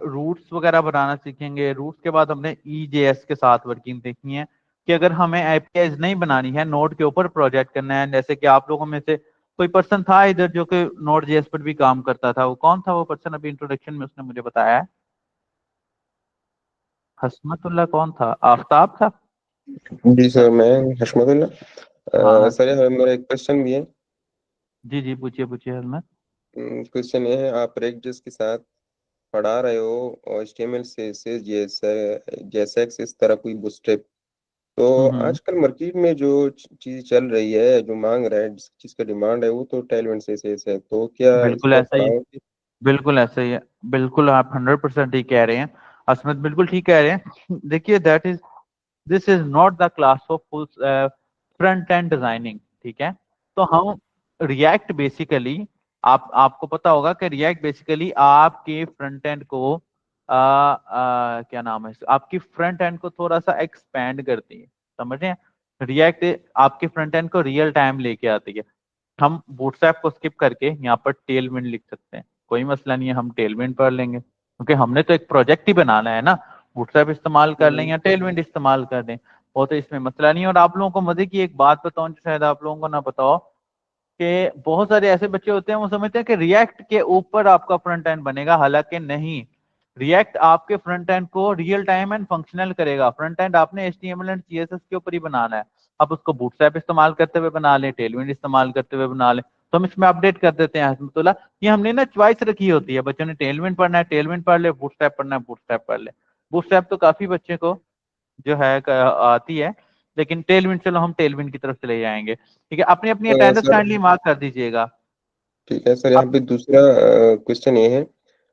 रूट्स वगैरह बनाना सीखेंगे। रूट्स के बाद हमने EJS के साथ वर्किंग देखनी है कि अगर हमें APIs नहीं बनानी है, नोड के ऊपर प्रोजेक्ट करना है। जैसे कि आप लोगों में से कोई पर्सन था इधर जो कि Node.js पर भी काम करता था, वो कौन था वो पर्सन? अभी इंट्रोडक्शन में उसने मुझे बताया है, हसमतुल्लाह। कौन था? आफ्ताब था? जी सर, मैं हशमतुल्लाह। हाँ सर मेरा एक क्वेश्चन भी है। जी जी, पूछिए पूछिए हजमत। क्वेश्चन ये है, आप रेक्टजेस के साथ पढ़ा रहे हो और HTML से JSX इस तरह कोई बूटस्ट्रैप, तो आजकल मार्केट में जो चीज चल रही है, जो मांग रहा है, जिस चीज का डिमांड है, वो तो टेलमेंट CSS है, तो क्या बिल्कुल इसको ऐसा ही है, पढ़ाओगे? बिल्कुल ऐसा ही है, बिल्कुल आप 100% ठीक कह रहे हैं असमत, बिल्कुल ठीक कह रहे हैं। देखिए this is not the class of full front end designing. ठीक है, तो हम रिएक्ट बेसिकली, आपको पता होगा कि रिएक्ट बेसिकली आपके फ्रंट एंड को क्या नाम है, आपकी फ्रंट एंड को थोड़ा सा एक्सपेंड करती है, समझ रहे हैं? रिएक्ट आपके फ्रंट एंड को रियल टाइम लेके आती है। हम बूटस्ट्रैप को स्किप करके यहाँ पर टेलविंड लिख सकते हैं, कोई मसला नहीं है, हम टेलविंड पढ़ लेंगे क्योंकि हमने तो एक प्रोजेक्ट ही बनाना है ना। बूटस्ट्रैप इस्तेमाल कर लें या टेलविंड इस्तेमाल कर दें, वो तो इसमें मसला नहीं है। और आप लोगों को मजे की एक बात बताऊं जो शायद आप लोगों को ना पता हो, कि बहुत सारे ऐसे बच्चे होते हैं वो समझते हैं कि रिएक्ट के ऊपर आपका फ्रंट एंड बनेगा, हालांकि नहीं। रिएक्ट आपके फ्रंट एंड को रियल टाइम एंड फंक्शनल करेगा। फ्रंट एंड आपने HTML एंड CSS के ऊपर ही बनाना है। आप उसको बूटस्ट्रैप इस्तेमाल करते हुए बना लें, टेलविंड इस्तेमाल करते हुए बना लें, तो हम इसमें अपडेट कर देते हैं हसमतुल्लाह। ये हमने ना चॉइस रखी होती है, बच्चों ने टेलविंड पढ़ना है टेलविंड पढ़ ले, बूटस्ट्रैप पढ़ना है बूटस्ट्रैप पढ़ ले। बूटस्ट्रैप तो काफी बच्चे को जो है आती है, लेकिन टेलविंड चलो हम टेलविंड की तरफ चले जाएंगे। ठीक है, अपनी अपनी अटेंडेंस सर काइंडली मार्क कर दीजिएगा। ठीक है सर, यहाँ अब पे दूसरा क्वेश्चन ये है।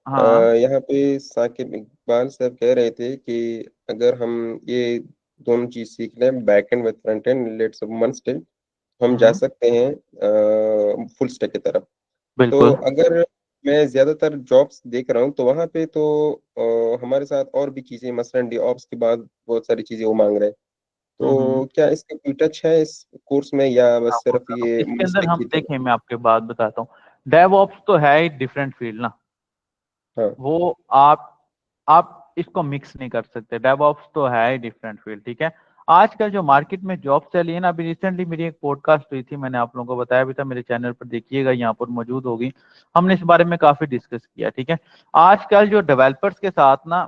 हाँ। यहाँ पे साकिब इकबाल साहब कह रहे थे कि अगर हम ये दोनों चीज सीख लें, back and with front end, let's one step, हम जा सकते हैं फुल स्टैक की तरफ। तो बिल्कुल। अगर मैं ज्यादातर जॉब्स देख रहा हूँ तो वहाँ पे तो हमारे साथ और भी चीजें, मसलन डी ऑप्स के बाद बहुत सारी चीजें वो मांग रहे हैं। तो क्या इसका कोई टच है इस कोर्स में, या बस सिर्फ ये इसके अंदर मुस्तक हम की तरफ? देखें, मैं आपके बात बताता हूँ, डेवऑप्स तो है ही डिफरेंट फील्ड ना, हाँ वो आप इसको मिक्स नहीं कर सकते। डेवऑप्स तो है ही डिफरेंट फील्ड। ठीक है, आजकल जो मार्केट में जॉब चली है ना, अभी रिसेंटली मेरी एक पॉडकास्ट हुई थी, मैंने आप लोगों को बताया भी था, मेरे चैनल पर देखिएगा, यहाँ पर मौजूद होगी, हमने इस बारे में काफी डिस्कस किया। ठीक है, आजकल जो डेवलपर्स के साथ ना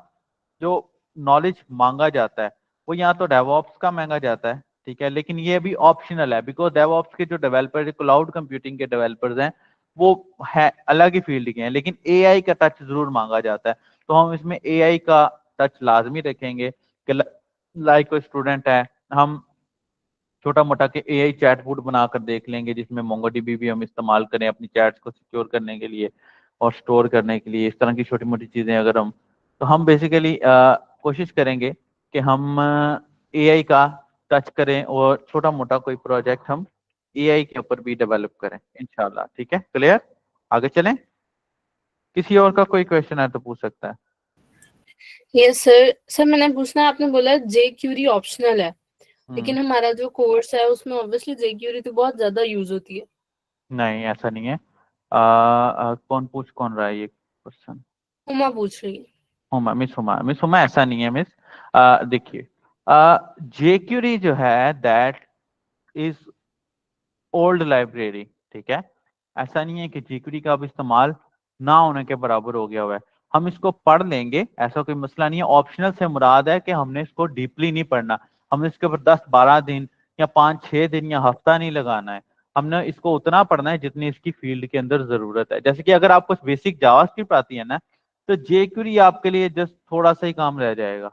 जो नॉलेज मांगा जाता है वो यहाँ तो डेवऑप्स का मांगा जाता है। ठीक है, लेकिन ये भी ऑप्शनल है, बिकॉज डेवऑप्स के जो डेवलपर, क्लाउड कंप्यूटिंग के डेवलपर्स हैं, वो है अलग ही फील्ड के हैं, लेकिन एआई का टच जरूर मांगा जाता है। तो हम इसमें एआई का टच लाजमी रखेंगे कि लाइक कोई स्टूडेंट है, हम छोटा मोटा के एआई चैटबॉट बनाकर देख लेंगे, जिसमें मोंगोडीबी भी हम इस्तेमाल करें अपनी चैट्स को सिक्योर करने के लिए और स्टोर करने के लिए। इस तरह की छोटी मोटी चीजें अगर हम, तो हम बेसिकली कोशिश करेंगे कि हम एआई का टच करें और छोटा मोटा कोई प्रोजेक्ट हम एआई के ऊपर भी डेवलप करें इंशाल्लाह। ठीक है, क्लियर? आगे चलें, किसी और का कोई क्वेश्चन है तो पूछ सकता है। Yes sir. सर मैंने पूछना है, आपने बोला जे क्यूरी ऑप्शनल है, लेकिन हमारा जो कोर्स है उसमें ऑब्वियसली जे क्यूरी तो बहुत ज्यादा यूज होती है। नहीं, ऐसा नहीं है। कौन रहा है ये क्वेश्चन? हुमा पूछ रही है। मिस हुमा, ऐसा नहीं है मिस। देखिए, जेक्यूरी जो है दैट इज ओल्ड लाइब्रेरी। ठीक है, ऐसा नहीं है कि जेक्यूरी का अब इस्तेमाल ना होने के बराबर हो गया हुआ है, हम इसको पढ़ लेंगे, ऐसा कोई मसला नहीं है। ऑप्शनल से मुराद है कि हमने इसको डीपली नहीं पढ़ना, हमने इसके ऊपर 10-12 दिन या 5-6 दिन या हफ्ता नहीं लगाना है, हमने इसको उतना पढ़ना है जितनी इसकी फील्ड के अंदर जरूरत है। जैसे कि अगर आपको बेसिक जावास्क्रिप्ट आती है ना, तो जेक्यूरी आपके लिए जस्ट थोड़ा सा ही काम रह जाएगा।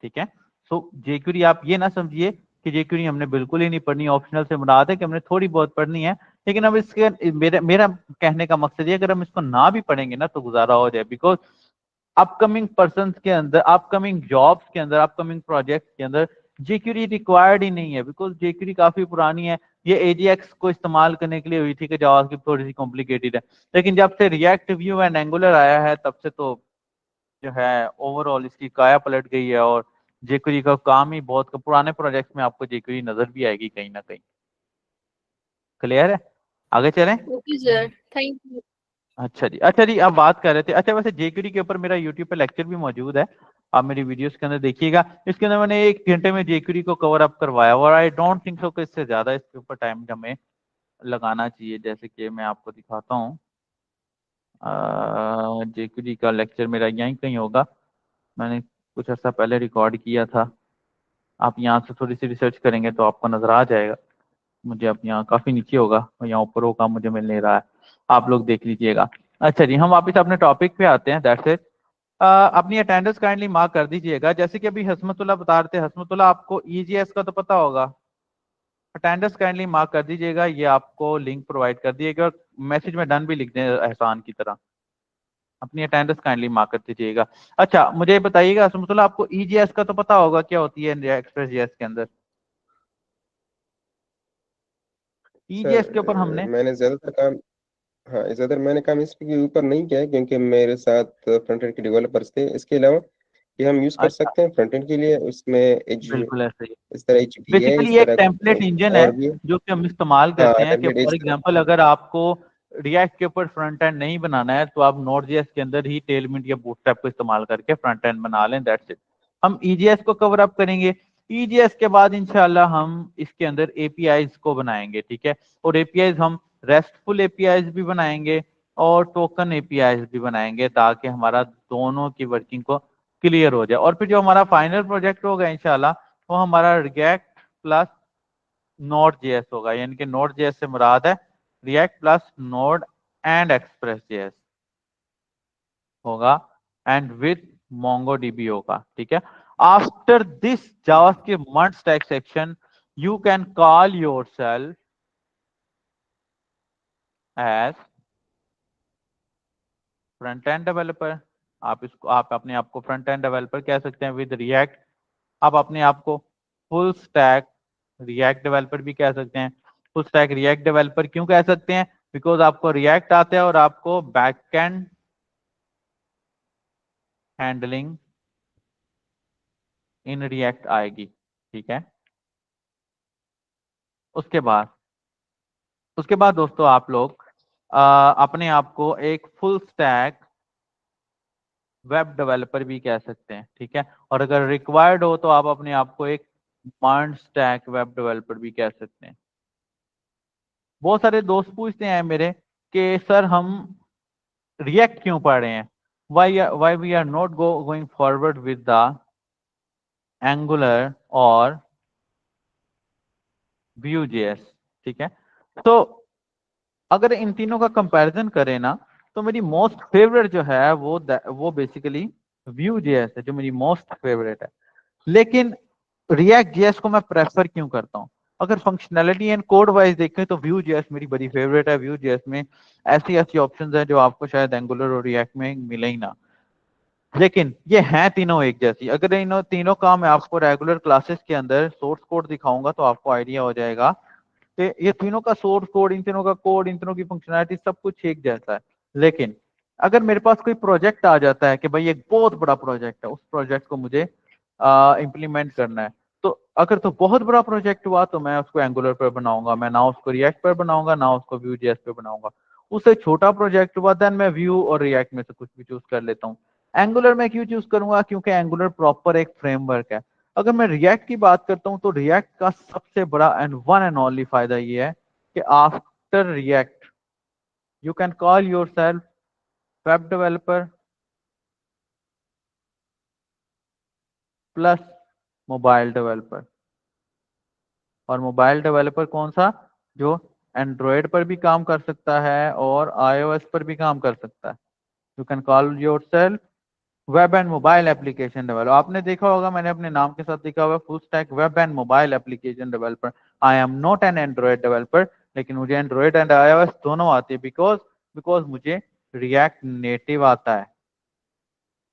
ठीक है, सो जेक्यूरी आप ये ना समझिए कि जेक्यूरी हमने बिल्कुल ही नहीं पढ़नी, ऑप्शनल से मुराद है कि हमने थोड़ी बहुत पढ़नी है। लेकिन अब इसके मेरा कहने का मकसद ये, अगर हम इसको ना भी पढ़ेंगे ना तो गुजारा हो जाए, बिकॉज अपकमिंग पर्सन के अंदर, अपकमिंग जॉब्स के अंदर, अपकमिंग प्रोजेक्ट के अंदर जेक्यूरी रिक्वायर्ड ही नहीं है, बिकॉज जेक्यूरी काफी पुरानी है। ये एजीएक्स को इस्तेमाल करने के लिए हुई थी कि जावास्क्रिप्ट थोड़ी सी कॉम्प्लिकेटेड है, लेकिन जब से रिएक्ट, व्यू एंड एंगुलर आया है तब से तो जो है ओवरऑल इसकी काया पलट गई है, और जेक्यूरी का काम ही बहुत, पुराने प्रोजेक्ट्स में आपको जेक्यूरी नजर भी आएगी कहीं ना कहीं। क्लियर है? आगे चलें। Okay sir, thank you. अच्छा जी, आप बात कर रहे थे, अच्छा वैसे जेक्यूरी के ऊपर मेरा यूट्यूब पे लेक्चर भी मौजूद है, आप मेरी वीडियोस के अंदर देखिएगा। इसके अंदर मैंने 1 घंटे में जेक्यूरी को कवर अप करवाया, और आई डोंट थिंक सो कि इससे ज्यादा इसके ऊपर टाइम हमें लगाना चाहिए। जैसे कि मैं आपको दिखाता हूँ, जेक्यूरी का लेक्चर मेरा यहीं कहीं होगा, मैंने कुछ अर्सा पहले रिकॉर्ड किया था, आप यहाँ से थोड़ी सी रिसर्च करेंगे तो आपको नजर आ जाएगा। मुझे अब यहाँ काफी नीचे होगा और यहाँ ऊपर होगा, मुझे मिल नहीं रहा है, आप लोग देख लीजिएगा। अच्छा जी, हम वापस अपने टॉपिक पे आते हैं, दैट्स इट। अपनी अटेंडेंस काइंडली मार्क कर दीजिएगा। जैसे कि अभी हसमतुल्लाह बता रहे थे, हसमतुल्लाह आपको ईजीएस का तो पता होगा, अटेंडेंस काइंडली मार्क कर दीजिएगा, ये आपको लिंक प्रोवाइड कर दिएगा, और मैसेज में डन भी लिख दें एहसान की तरह, अपनी अटेंडेंस काइंडली मार्क कर दीजिएगा। अच्छा मुझे बताइएगा हसमतुल्लाह, आपको ईजीएस का तो पता होगा क्या होती है एक्सप्रेस जीएस के अंदर? ईजीएस के ऊपर हमने मैंने ज्यादातर काम, हाँ ज्यादातर मैंने काम इसके ऊपर नहीं किया है, क्योंकि मेरे साथ फ्रंट एंड के डेवलपर्स थे। इसके अलावा कि हम यूज कर अच्छा, सकते हैं फ्रंट एंड के लिए, उसमें बिल्कुल ऐसे ही, इस तरह HTA, बेसिकली इस ये एक तरह टेम्पलेट इंजन है और भी। जो कि हम इस्तेमाल हाँ करते हैं कि टेम्पलेट फॉर इस तरह। एग्जांपल अगर आपको रिएक्ट के ऊपर फ्रंट एंड नहीं बनाना है तो आप नोड.जेएस के अंदर ही टेलमिंट या बूटस्ट्रैप को इस्तेमाल करके फ्रंट एंड बना लें, दैट्स इट। हम ईजीएस को कवर अप करेंगे, ईजीएस के बाद इंशाल्लाह हम इसके अंदर एपीआईज को बनाएंगे। ठीक है, और एपीआईज हम रेस्टफुल एपीआईज भी बनाएंगे और टोकन एपीआईज भी बनाएंगे, ताकि हमारा दोनों की वर्किंग को क्लियर हो जाए। और फिर जो हमारा फाइनल प्रोजेक्ट होगा इंशाल्लाह, वो हमारा रिएक्ट प्लस नोड.जेएस होगा, यानी कि नोड.जेएस से मुराद है react plus node and express JS होगा एंड विथ MongoDB होगा, ठीक है। After this JavaScript merge stack section you can call yourself as front end developer. आप अपने आप को फ्रंट एंड डेवलपर कह सकते हैं विद रिएक्ट। आप अपने आप को फुल स्टैक रिएक्ट डेवलपर भी कह सकते हैं। फुल स्टैक रिएक्ट डेवलपर क्यों कह सकते हैं? बिकॉज आपको रिएक्ट आता है और आपको बैकएंड हैंडलिंग इन रिएक्ट आएगी, ठीक है। उसके बाद दोस्तों आप लोग अपने आप को एक फुल स्टैक वेब डेवलपर भी कह सकते हैं, ठीक है। और अगर रिक्वायर्ड हो तो आप अपने आप को एक मर्ज स्टैक वेब डेवलपर भी कह सकते हैं। बहुत सारे दोस्त पूछते हैं मेरे कि सर हम रिएक्ट क्यों पढ़ रहे हैं, why we are not going forward with the Angular और Vue.js, ठीक है। तो अगर इन तीनों का कंपैरिजन करें ना तो मेरी मोस्ट फेवरेट जो है वो बेसिकली Vue.js है, जो मेरी मोस्ट फेवरेट है। लेकिन React.js को मैं प्रेफर क्यों करता हूँ? अगर फंक्शनैलिटी एंड कोड वाइज देखें तो Vue.js मेरी बड़ी फेवरेट है। Vue.js में ऐसी ऑप्शंस हैं जो आपको शायद एंगुलर और React में मिले ही ना, लेकिन ये हैं तीनों एक जैसी। अगर इन तीनों का मैं आपको रेगुलर क्लासेस के अंदर सोर्स कोड दिखाऊंगा तो आपको आइडिया हो जाएगा कि ये तीनों का सोर्स कोड, इन तीनों का कोड, इन तीनों की फंक्शनैलिटी सब कुछ एक जैसा है। लेकिन अगर मेरे पास कोई प्रोजेक्ट आ जाता है कि भाई एक बहुत बड़ा प्रोजेक्ट है, उस प्रोजेक्ट को मुझे इम्प्लीमेंट करना है, तो अगर तो बहुत बड़ा प्रोजेक्ट हुआ तो मैं उसको एंगुलर पर बनाऊंगा, मैं ना उसको रिएक्ट पर बनाऊंगा ना उसको Vue.js पे बनाऊंगा। उससे छोटा प्रोजेक्ट हुआ देन मैं व्यू और रिएक्ट में से कुछ भी चूज कर लेता हूँ। एंगुलर में क्यों चूज करूंगा? क्योंकि एंगुलर प्रॉपर एक फ्रेमवर्क है। अगर मैं रिएक्ट की बात करता हूं तो रिएक्ट का सबसे बड़ा एंड वन एंड ओनली फायदा ये है कि after react you can call yourself web developer plus mobile developer. और मोबाइल डेवलपर कौन सा? जो एंड्रॉयड पर भी काम कर सकता है और iOS पर भी काम कर सकता है। You can call yourself web and mobile application developer. आपने देखा होगा मैंने अपने नाम के साथ लिखा हुआ full stack web and mobile application developer. I am not an Android developer, लेकिन मुझे एंड्रॉयड एंड iOS दोनों आती है बिकॉज मुझे रिएक्ट नेटिव आता है,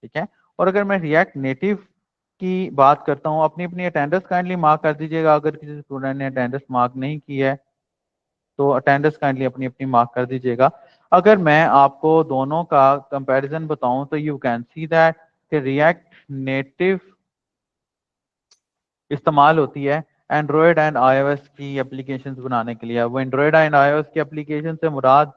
ठीक है। और अगर मैं रिएक्ट नेटिव की बात करता हूँ, अपनी अपनी अटेंडेंस काइंडली मार्क कर दीजिएगा। अगर किसी स्टूडेंट ने अटेंडेंस मार्क नहीं की है तो अटेंडेंस काइंडली अपनी अपनी मार्क कर दीजिएगा। अगर मैं आपको दोनों का कंपैरिजन बताऊं तो यू कैन सी दैट कि रिएक्ट नेटिव इस्तेमाल होती है एंड्रॉयड एंड iOS की एप्लीकेशंस बनाने के लिए। वो एंड्रॉयड एंड iOS की एप्लीकेशन से मुराद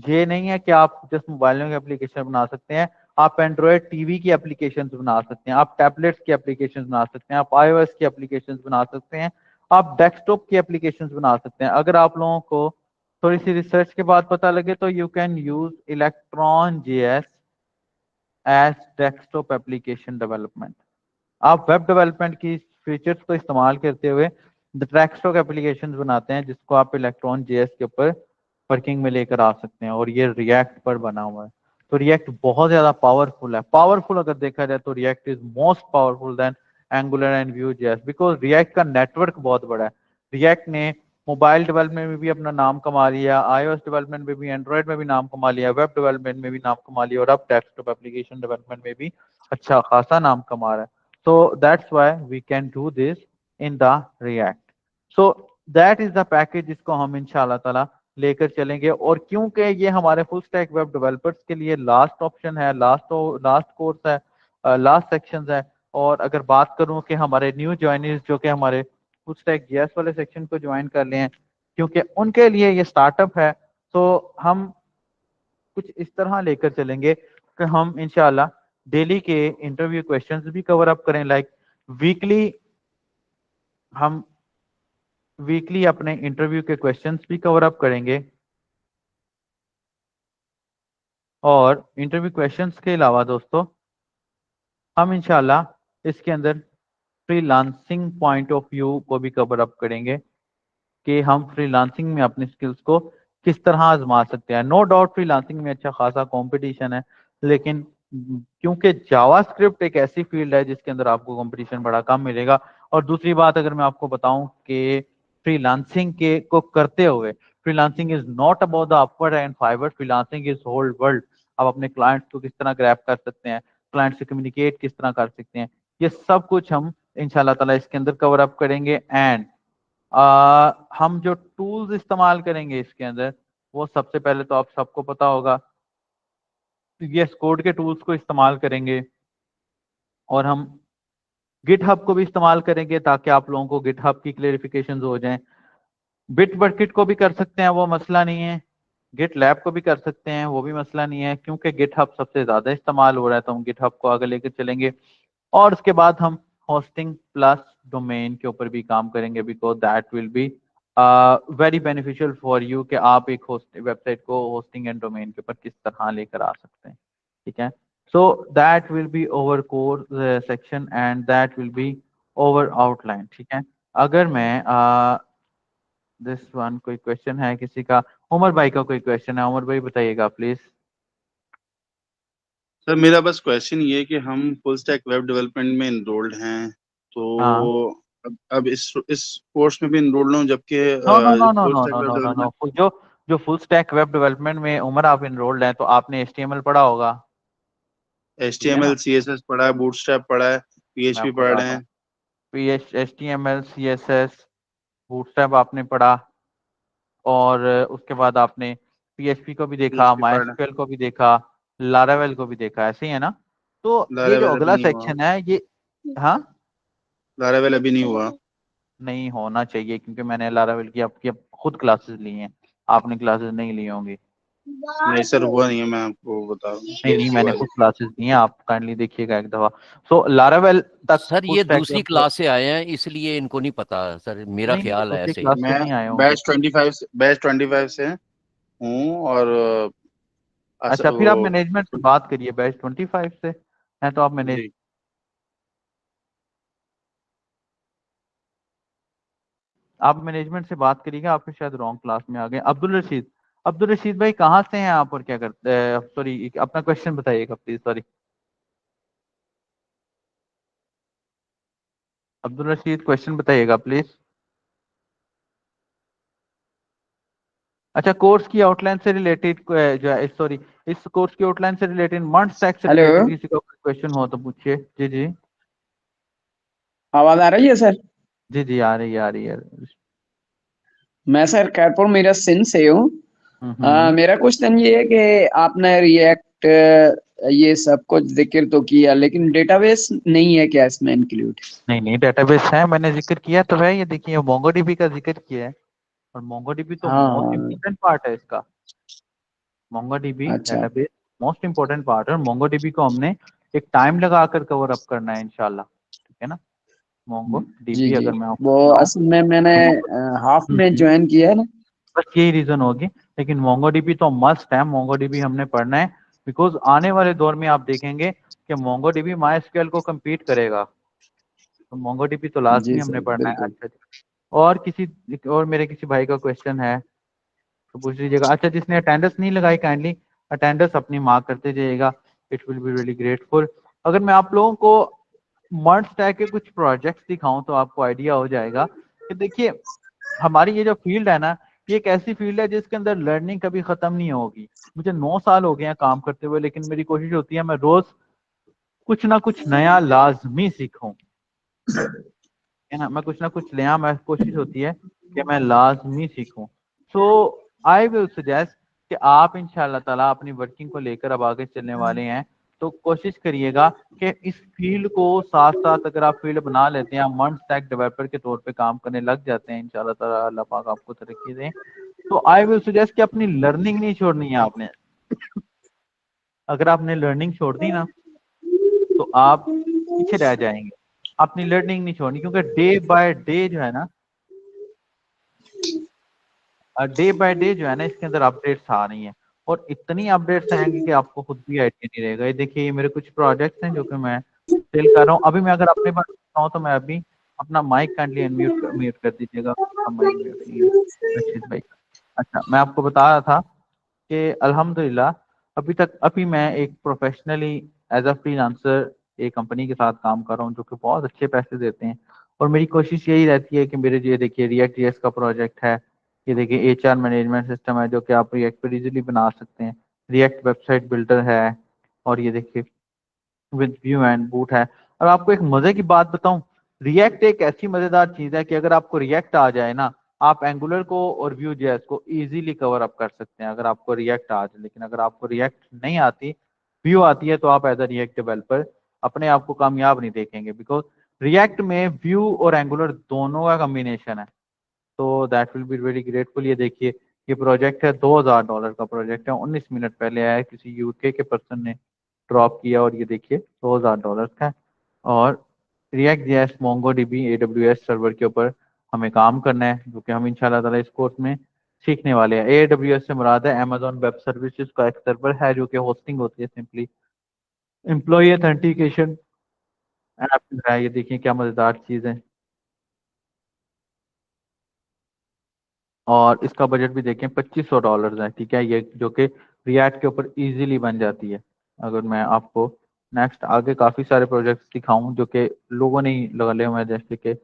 ये नहीं है कि आप जस्ट मोबाइल में एप्लीकेशन बना सकते हैं, आप एंड्रॉयड टीवी की एप्लीकेशंस बना सकते हैं, आप टैबलेट्स की एप्लीकेशंस बना सकते हैं, आप iOS की एप्लीकेशंस बना सकते हैं, आप डेस्कटॉप की एप्लीकेशंस बना सकते हैं। अगर आप लोगों को थोड़ी सी रिसर्च के बाद पता लगे तो you can use Electron.js as desktop application development. आप वेब डेवलपमेंट की फीचर्स को इस्तेमाल करते हुए डेस्कटॉप एप्लीकेशंस बनाते हैं जिसको आप Electron.js के ऊपर वर्किंग में लेकर आ सकते हैं, और ये रिएक्ट पर बना हुआ है। तो रिएक्ट बहुत ज्यादा पावरफुल है। पावरफुल अगर देखा जाए तो react is most powerful than angular and Vue.js because react का नेटवर्क बहुत बड़ा है। रिएक्ट ने मोबाइल डेवलपमेंट में भी अपना नाम कमा लिया, iOS डेवलपमेंट में भी, एंड्रॉइड में भी नाम कमा लिया, वेब डेवलपमेंट में भी नाम कमा लिया, और अब डेस्कटॉप एप्लीकेशन डेवलपमेंट में भी अच्छा खासा नाम कमा रहा है। So that's why we can do this in the React. So that is the package जिसको हम इंशाल्लाह ताला लेकर चलेंगे। और क्योंकि ये हमारे फुल स्टैक वेब डेवलपर्स के लिए लास्ट ऑप्शन है, लास्ट कोर्स है, लास्ट सेक्शन है। और अगर बात करूं कि हमारे न्यू ज्वाइनर्स जो कि हमारे फुल स्टैक जेएस वाले सेक्शन को ज्वाइन कर लें क्योंकि उनके लिए ये स्टार्टअप है, तो हम कुछ इस तरह लेकर चलेंगे कि हम इंशाल्लाह डेली के इंटरव्यू क्वेश्चंस भी कवर अप करें। लाइक हम वीकली अपने इंटरव्यू के क्वेश्चंस भी कवर अप करेंगे। और इंटरव्यू क्वेश्चंस के अलावा दोस्तों हम इंशाल्लाह इसके अंदर फ्रीलांसिंग पॉइंट ऑफ व्यू को भी कवर अप करेंगे कि हम फ्रीलांसिंग में अपनी स्किल्स को किस तरह आजमा सकते हैं। नो डाउट फ्रीलांसिंग में अच्छा खासा कंपटीशन है, लेकिन क्योंकि जावास्क्रिप्ट एक ऐसी फील्ड है जिसके अंदर आपको कंपटीशन बड़ा कम मिलेगा। और दूसरी बात अगर मैं आपको बताऊं कि फ्रीलांसिंग के को करते हुए, freelancing is not about the Upwork and Fiverr, freelancing is whole world. आप अपने क्लाइंट्स को किस तरह ग्रैब कर सकते हैं, क्लाइंट से कम्युनिकेट किस तरह कर सकते हैं, ये सब कुछ हम इंशाल्लाह ताला इसके अंदर कवर अप करेंगे। एंड हम जो टूल्स इस्तेमाल करेंगे इसके अंदर, वो सबसे पहले तो आप सबको पता होगा VS कोड के टूल्स को इस्तेमाल करेंगे, और हम गिटहब को भी इस्तेमाल करेंगे ताकि आप लोगों को गिटहब की क्लेरिफिकेशंस हो जाएं। बिटबकेट को भी कर सकते हैं, वो मसला नहीं है। गिट लैब को भी कर सकते हैं, वो भी मसला नहीं है, क्योंकि गिटहब सबसे ज्यादा इस्तेमाल हो रहा है तो हम गिटहब को आगे लेकर चलेंगे। और उसके बाद हम होस्टिंग प्लस डोमेन के ऊपर भी काम करेंगे, because that will be very beneficial for you कि आप एक वेबसाइट को होस्टिंग एंड डोमेन के ऊपर किस तरह लेकर आ सकते हैं। ठीक है, so that will be over core section and that will be over outline. ठीक है, अगर मैं दिस वन कोई क्वेश्चन है किसी का, उमर भाई का कोई क्वेश्चन है, उमर भाई बताइएगा प्लीज। सर मेरा बस क्वेश्चन ये है कि हम फुल स्टैक वेब डेवलपमेंट में इनरोल्ड हैं, तो हाँ, अब इस कोर्स में भी इनरोल्ड हूँ, जबकि no no no no full no stack no web no no development no, जो जो फुल स्टैक वेब डेवलपमेंट में उमर आप इनरोल्ड हैं तो आपने HTML पढ़ा होगा। ठीक है ना, HTML CSS पढ़ा है, बूटस्ट्रैप पढ़ा है, मैं PHP आपको पढ़ रहे बताता हूँ। हैं। HTML CSS बूटस्ट्रैप आपने पढ़ा, और उसके बाद आपने PHP को भी देखा, PHP पढ़ रहे हैं। MySQL को भी देखा, लारावेल को भी देखा, ऐसे ही है ना। तो ये जो लारावेल अभी अगला नहीं हुआ, सेक्शन है ये, हाँ, लारावेल अभी नहीं हुआ। नहीं होना चाहिए, क्योंकि मैंने लारावेल की आपकी अब खुद क्लासेस ली हैं, आपने क्लासेस नहीं ली होंगी। नहीं सर हुआ नहीं है, मैं आपको बता रहा हूँ नहीं नहीं, PHP मैंने वाले। खुद क्लासेस दी हैं, आप काइंडली देखिएगा एक दफा। सो लारावेल तक सर फुल ये स्टैक दूसरी क्लास से आए हैं इसलिए इनको नहीं पता सर, मेरा नहीं नहीं, ख्याल है दूसरी ऐसे ही। क्लास से मैं नहीं आए होंगे। बैच 25 से हूँ, और अच्छा, फिर आप वो मैनेजमेंट से बात करिए, बैच 25 से हैं तो आप मैनेज, जी आप मैनेजमेंट से बात करिएगा, आपके शायद रॉन्ग क्लास में आ गए। अब्दुल रशीद भाई कहाँ से हैं आप और क्या करते हैं? सॉरी, अपना क्वेश्चन बताइएगा please. Sorry, Abdul Rashid question बताइएगा प्लीज। अच्छा, कोर्स की आउटलाइन से रिलेटेड जो है, सॉरी, इस कोर्स की आउटलाइन से रिलेटेड, मंथ स्टैक से हेलो, रिलेटेड किसी का क्वेश्चन हो तो पूछिए। जी जी, आवाज आ रही है सर? जी जी, आ रही है आ रही है। मैं सर कानपुर मेरा सिंध से हूँ। हम्म, मेरा क्वेश्चन ये है कि आपने रिएक्ट ये सब कुछ जिक्र तो किया, लेकिन डेटाबेस नहीं है क्या इसमें इंक्लूड? नहीं नहीं, डेटाबेस है, मैंने जिक्र किया तो है, ये देखिए मोंगोडीबी का जिक्र किया है, और मोंगोडीबी तो मोस्ट हाँ, इम्पोर्टेंट पार्ट है इसका। मोंगोडीबी अच्छा, डेटाबेस मोस्ट इम्पोर्टेंट पार्ट है, और मोंगोडीबी को हमने एक टाइम लगाकर कवर अप करना है इंशाल्लाह। ठीक है ना, मोंगो जी डीबी जी। अगर मैं आपको वो बताऊं असल में मैंने तो हाफ में हम्म, ज्वाइन किया है ना। बस यही रीजन होगी। लेकिन मोंगोडीबी तो मस्ट है, मोंगोडीबी हमने पढ़ना है, बिकॉज आने वाले दौर में आप देखेंगे कि मोंगोडीबी माइस्क्यूएल को compete करेगा, तो मोंगोडीबी तो जी लाजमी हमने सर, पढ़ना है। बिल्कुल। अच्छा जी। और मेरे किसी भाई का क्वेश्चन है तो पूछ लीजिएगा। अच्छा, जिसने अटेंडेंस नहीं लगाई काइंडली अटेंडेंस अपनी मार्क करते जाइएगा, it will be really grateful. अगर मैं आप लोगों को मर्ज स्टैक के कुछ प्रोजेक्ट्स दिखाऊं तो आपको आइडिया हो जाएगा कि देखिए, हमारी ये जो फील्ड है ना, ये एक ऐसी फील्ड है जिसके अंदर लर्निंग कभी खत्म नहीं होगी। मुझे 9 साल हो गए हैं काम करते हुए, लेकिन मेरी कोशिश होती है मैं रोज कुछ ना कुछ नया लाजमी सीखूं, है ना, मैं कुछ ना कुछ नया, मैं कोशिश होती है कि मैं लाजमी सीखूं। सो आई विल सजेस्ट कि आप इंशाल्लाह ताला अपनी वर्किंग को लेकर अब आगे चलने वाले हैं, तो कोशिश करिएगा कि इस फील्ड को साथ साथ अगर आप फील्ड बना लेते हैं, मर्ज स्टैक डेवलपर के तौर पे काम करने लग जाते हैं, इंशाल्लाह ताला अल्लाह पाक आपको तरक्की दें। तो आई विल सजेस्ट कि अपनी लर्निंग नहीं छोड़नी है आपने। अगर आपने लर्निंग छोड़ दी ना तो आप पीछे रह जाएंगे। अपनी लर्निंग नहीं छोड़नी, क्योंकि डे बाय डे जो है ना, डे बाय डे जो है ना, इसके अंदर अपडेट्स आ रही हैं, और इतनी अपडेट्स आएंगी कि आपको खुद भी आइडिया नहीं रहेगा। ये देखिए, ये मेरे कुछ प्रोजेक्ट्स हैं जो कि मैं सेल कर रहा हूँ। अभी मैं अगर अपने पास बताऊँ तो मैं अभी अपना माइक काइंडली अनम्यूट म्यूट कर दीजिएगा, माइक म्यूट रशीद भाई। अच्छा, मैं आपको बता रहा था कि अल्हम्दुलिल्लाह अभी मैं एक प्रोफेशनली एज अ फ्रीलांसर एक कंपनी के साथ काम कर रहा हूँ जो कि बहुत अच्छे पैसे देते हैं। और मेरी कोशिश यही रहती है कि मेरे ये देखिए रिएक्ट जेएस का प्रोजेक्ट है, ये देखिए एचआर मैनेजमेंट सिस्टम है जो कि आप रिएक्ट पर इजीली बना सकते हैं, रिएक्ट वेबसाइट बिल्डर है, और ये देखिए विद व्यू एंड बूट है। और आपको एक मजे की बात बताऊं, रिएक्ट एक ऐसी मजेदार चीज है कि अगर आपको रिएक्ट आ जाए ना, आप एंगुलर को और व्यू जेएस को इजीली कवर अप कर सकते हैं अगर आपको रिएक्ट आ जाए। लेकिन अगर आपको रिएक्ट नहीं आती, व्यू आती है, तो आप एज अ रिएक्ट डेवलपर अपने आप को कामयाब नहीं देखेंगे, बिकॉज रिएक्ट में व्यू और एंगुलर दोनों का कॉम्बिनेशन है। तो that will be very grateful. ये देखिए, ये प्रोजेक्ट है $2000 का प्रोजेक्ट है, 19 मिनट पहले आया है, किसी यूके के पर्सन ने ड्रॉप किया, और ये देखिए $2000 का है। और react JS Mongo dB AWS server के ऊपर हमें काम करना है, जो कि हम इंशाल्लाह ताला इस कोर्स में सीखने वाले हैं। AWS से मुराद है अमेजोन वेब सर्विसेज का एक सर्वर है जो कि होस्टिंग होती है, सिंपली एम्प्लॉय ऑथेंटिकेशन ऐप है। ये देखिए क्या मजेदार चीज है। और इसका बजट भी देखें $2500 है, ठीक है, ये जो कि रिएक्ट के ऊपर इजीली बन जाती है। अगर मैं आपको नेक्स्ट आगे काफ़ी सारे प्रोजेक्ट्स दिखाऊं जो कि लोगों ने ही लगा हुए हैं, जैसे कि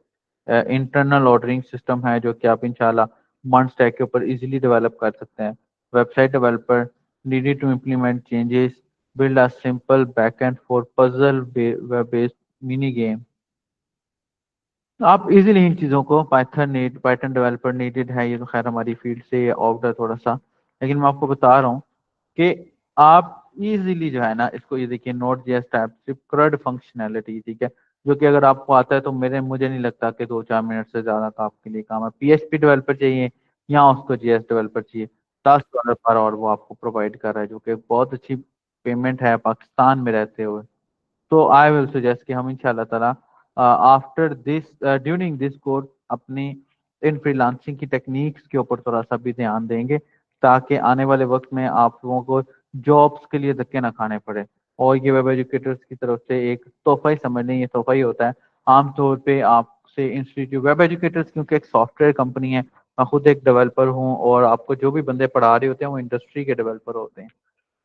इंटरनल ऑर्डरिंग सिस्टम है जो कि आप इंशाल्लाह मंच स्टैक के ऊपर इजीली डेवलप कर सकते हैं। Website developer needed to implement changes, build a simple backend for puzzle web based mini game. आप इजीली इन चीज़ों को पाइथन डेवलपर नीडेड है, ये तो खैर हमारी फील्ड से आउट है थोड़ा सा, लेकिन मैं आपको बता रहा हूँ कि आप इजीली जो है ना इसको, ये देखिए नोट जेएस टाइपस्क्रिप्ट क्रड फंक्शनैलिटी, ठीक है, जो कि अगर आपको आता है तो मुझे नहीं लगता कि 2-4 मिनट से ज़्यादा का आपके लिए काम है। PHP डेवलपर चाहिए या उसको जेएस डेवलपर चाहिए, $10 पर और वो आपको प्रोवाइड कर रहा है, जो कि बहुत अच्छी पेमेंट है पाकिस्तान में रहते हुए। तो आई विल सजेस्ट कि हम इंशाल्लाह ताला after this during this course अपनी इन फ्रीलांसिंग की टेक्निक्स के ऊपर थोड़ा सा भी ध्यान देंगे, ताकि आने वाले वक्त में आप लोगों को जॉब्स के लिए धक्के ना खाने पड़े। और ये वेब एजुकेटर्स की तरफ से एक तोहफा ही समझ लें, ये तोहफा ही होता है। आमतौर पे आपसे इंस्टीट्यूट वेब एजुकेटर्स क्योंकि एक सॉफ्टवेयर कंपनी है, मैं खुद एक डेवलपर हूँ, और आपको जो भी बंदे पढ़ा रहे होते हैं वो इंडस्ट्री के डेवलपर होते हैं।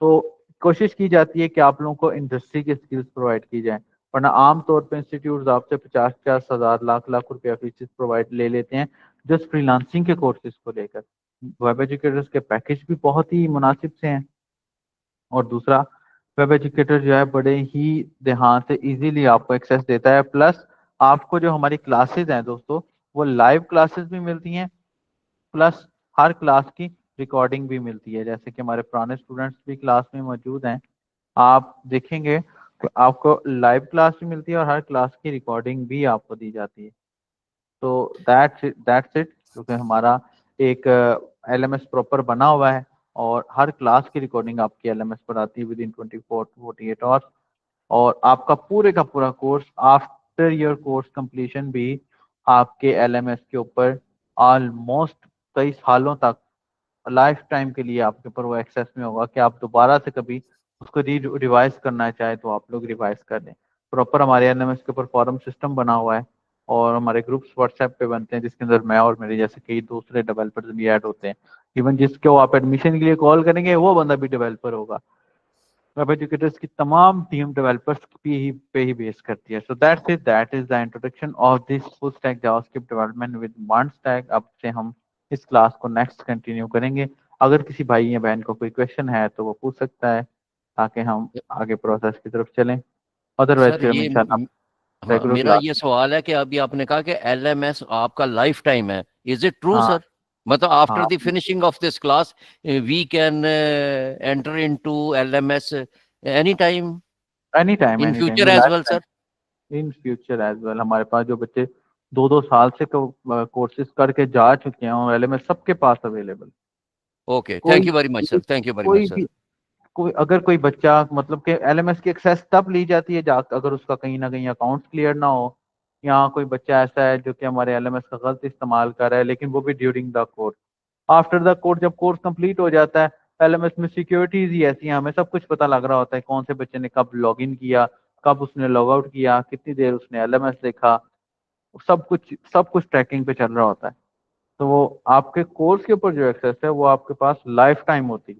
तो कोशिश की जाती है कि आप लोगों को इंडस्ट्री की स्किल्स प्रोवाइड की जाए, वरना आमतौर पर इंस्टीट्यूट आपसे 50-50 हज़ार लाख रुपया फीस प्रोवाइड ले लेते हैं जस्ट फ्रीलांसिंग के कोर्सेज को लेकर। वेब एजुकेटर्स के पैकेज भी बहुत ही मुनासिब से हैं। और दूसरा, वेब एजुकेटर जो है बड़े ही ध्यान से इजीली आपको एक्सेस देता है, प्लस आपको जो हमारी क्लासेस हैं दोस्तों, वो लाइव क्लासेस भी मिलती हैं, प्लस हर क्लास की रिकॉर्डिंग भी मिलती है। जैसे कि हमारे पुराने स्टूडेंट्स भी क्लास में मौजूद हैं, आप देखेंगे कि आपको लाइव क्लास भी मिलती है और हर क्लास की रिकॉर्डिंग भी आपको दी जाती है। तो दैट्स इट, क्योंकि हमारा एक LMS प्रॉपर बना हुआ है, और हर क्लास की रिकॉर्डिंग आपकी LMS पर आती है विद इन 24 to 48 आवर्स। और आपका पूरे का पूरा course after your course completion भी आपके LMS के ऊपर ऑलमोस्ट कई सालों तक लाइफ टाइम के लिए आपके ऊपर वो एक्सेस में होगा कि आप दोबारा से कभी उसको रिवाइज करना चाहे तो आप लोग रिवाइज कर दें। प्रॉपर हमारे LMS के ऊपर फॉरम सिस्टम बना हुआ है, और हमारे ग्रुप्स व्हाट्सएप पे बनते हैं जिसके अंदर मैं और मेरे जैसे कई दूसरे डेवलपर्स भी ऐड होते हैं। इवन जिसको आप एडमिशन के लिए कॉल करेंगे वो बंदा भी डेवलपर होगा। वेब एजुकेटर्स की तमाम टीम डेवलपर्स पे ही बेस करती है। So that is the introduction of this full stack JavaScript development with one stack. अब से हम इस क्लास को नेक्स्ट कंटिन्यू करेंगे। अगर किसी भाई या बहन को कोई क्वेश्चन है तो वो पूछ सकता है, ताकि हम आगे प्रोसेस की तरफ चलें। अदरवाइज सर फिर हम ये इंशाल्लाह हाँ, रेगुलर मेरा क्लास। ये सवाल है कि अभी आपने कहा कि LMS आपका लाइफ टाइम है, इज इट ट्रू हाँ सर? मतलब आफ्टर हाँ, the finishing of this class we can enter into LMS any time in any time future ये as life well time, sir? In future as well. हमारे पास जो बच्चे 2-2 साल से कोर्सेज करके जा चुके हैं और LMS सबके पास अवेलेबल। ओके, कोई thank you very much sir, thank you very much कोई सर। भी कोई अगर कोई बच्चा मतलब कि LMS की एक्सेस तब ली जाती है अगर उसका कहीं ना कहीं अकाउंट्स क्लियर ना हो, या कोई बच्चा ऐसा है जो कि हमारे LMS का गलत इस्तेमाल कर रहा है, लेकिन वो भी during the course. After the course जब कोर्स कंप्लीट हो जाता है, LMS में सिक्योरिटीज ही ऐसी हैं, हमें सब कुछ पता लग रहा होता है कौन से बच्चे ने कब लॉग इन किया, कब उसने लॉग आउट किया, कितनी देर उसने LMS देखा, सब कुछ ट्रैकिंग पे चल रहा होता है। तो वो आपके कोर्स के ऊपर जो एक्सेस है वो आपके पास लाइफ टाइम होती है,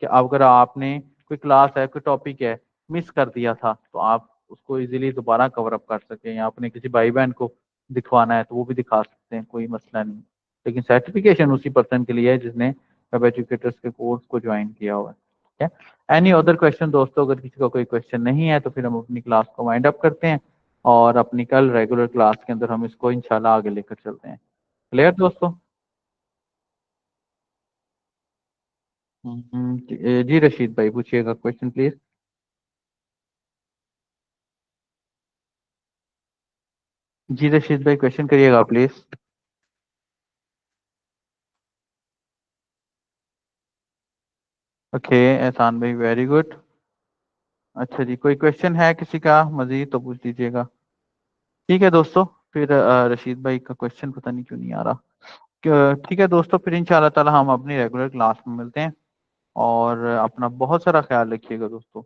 कि अगर आपने कोई क्लास है, कोई टॉपिक है, मिस कर दिया था, तो आप उसको इजीली दोबारा कवर अप कर सकें, या आपने किसी भाई बहन को दिखवाना है तो वो भी दिखा सकते हैं, कोई मसला नहीं। लेकिन सर्टिफिकेशन उसी पर्सन के लिए है जिसने वेब एजुकेटर्स के कोर्स को ज्वाइन किया हुआ है। ठीक है, एनी अदर क्वेश्चन दोस्तों? अगर किसी का कोई क्वेश्चन नहीं है तो फिर हम अपनी क्लास को वाइंड अप करते हैं, और अपनी कल रेगुलर क्लास के अंदर हम इसको इंशाल्लाह आगे लेकर चलते हैं। क्लियर दोस्तों? जी रशीद भाई पूछिएगा क्वेश्चन प्लीज। जी रशीद भाई क्वेश्चन करिएगा प्लीज। ओके एहसान भाई वेरी गुड। अच्छा जी, कोई क्वेश्चन है किसी का मजीद तो पूछ दीजिएगा। ठीक है दोस्तों, फिर रशीद भाई का क्वेश्चन पता नहीं क्यों नहीं आ रहा। ठीक है दोस्तों, फिर इंशाल्लाह ताला हम अपनी रेगुलर क्लास में मिलते हैं, और अपना बहुत सारा ख्याल रखिएगा दोस्तों।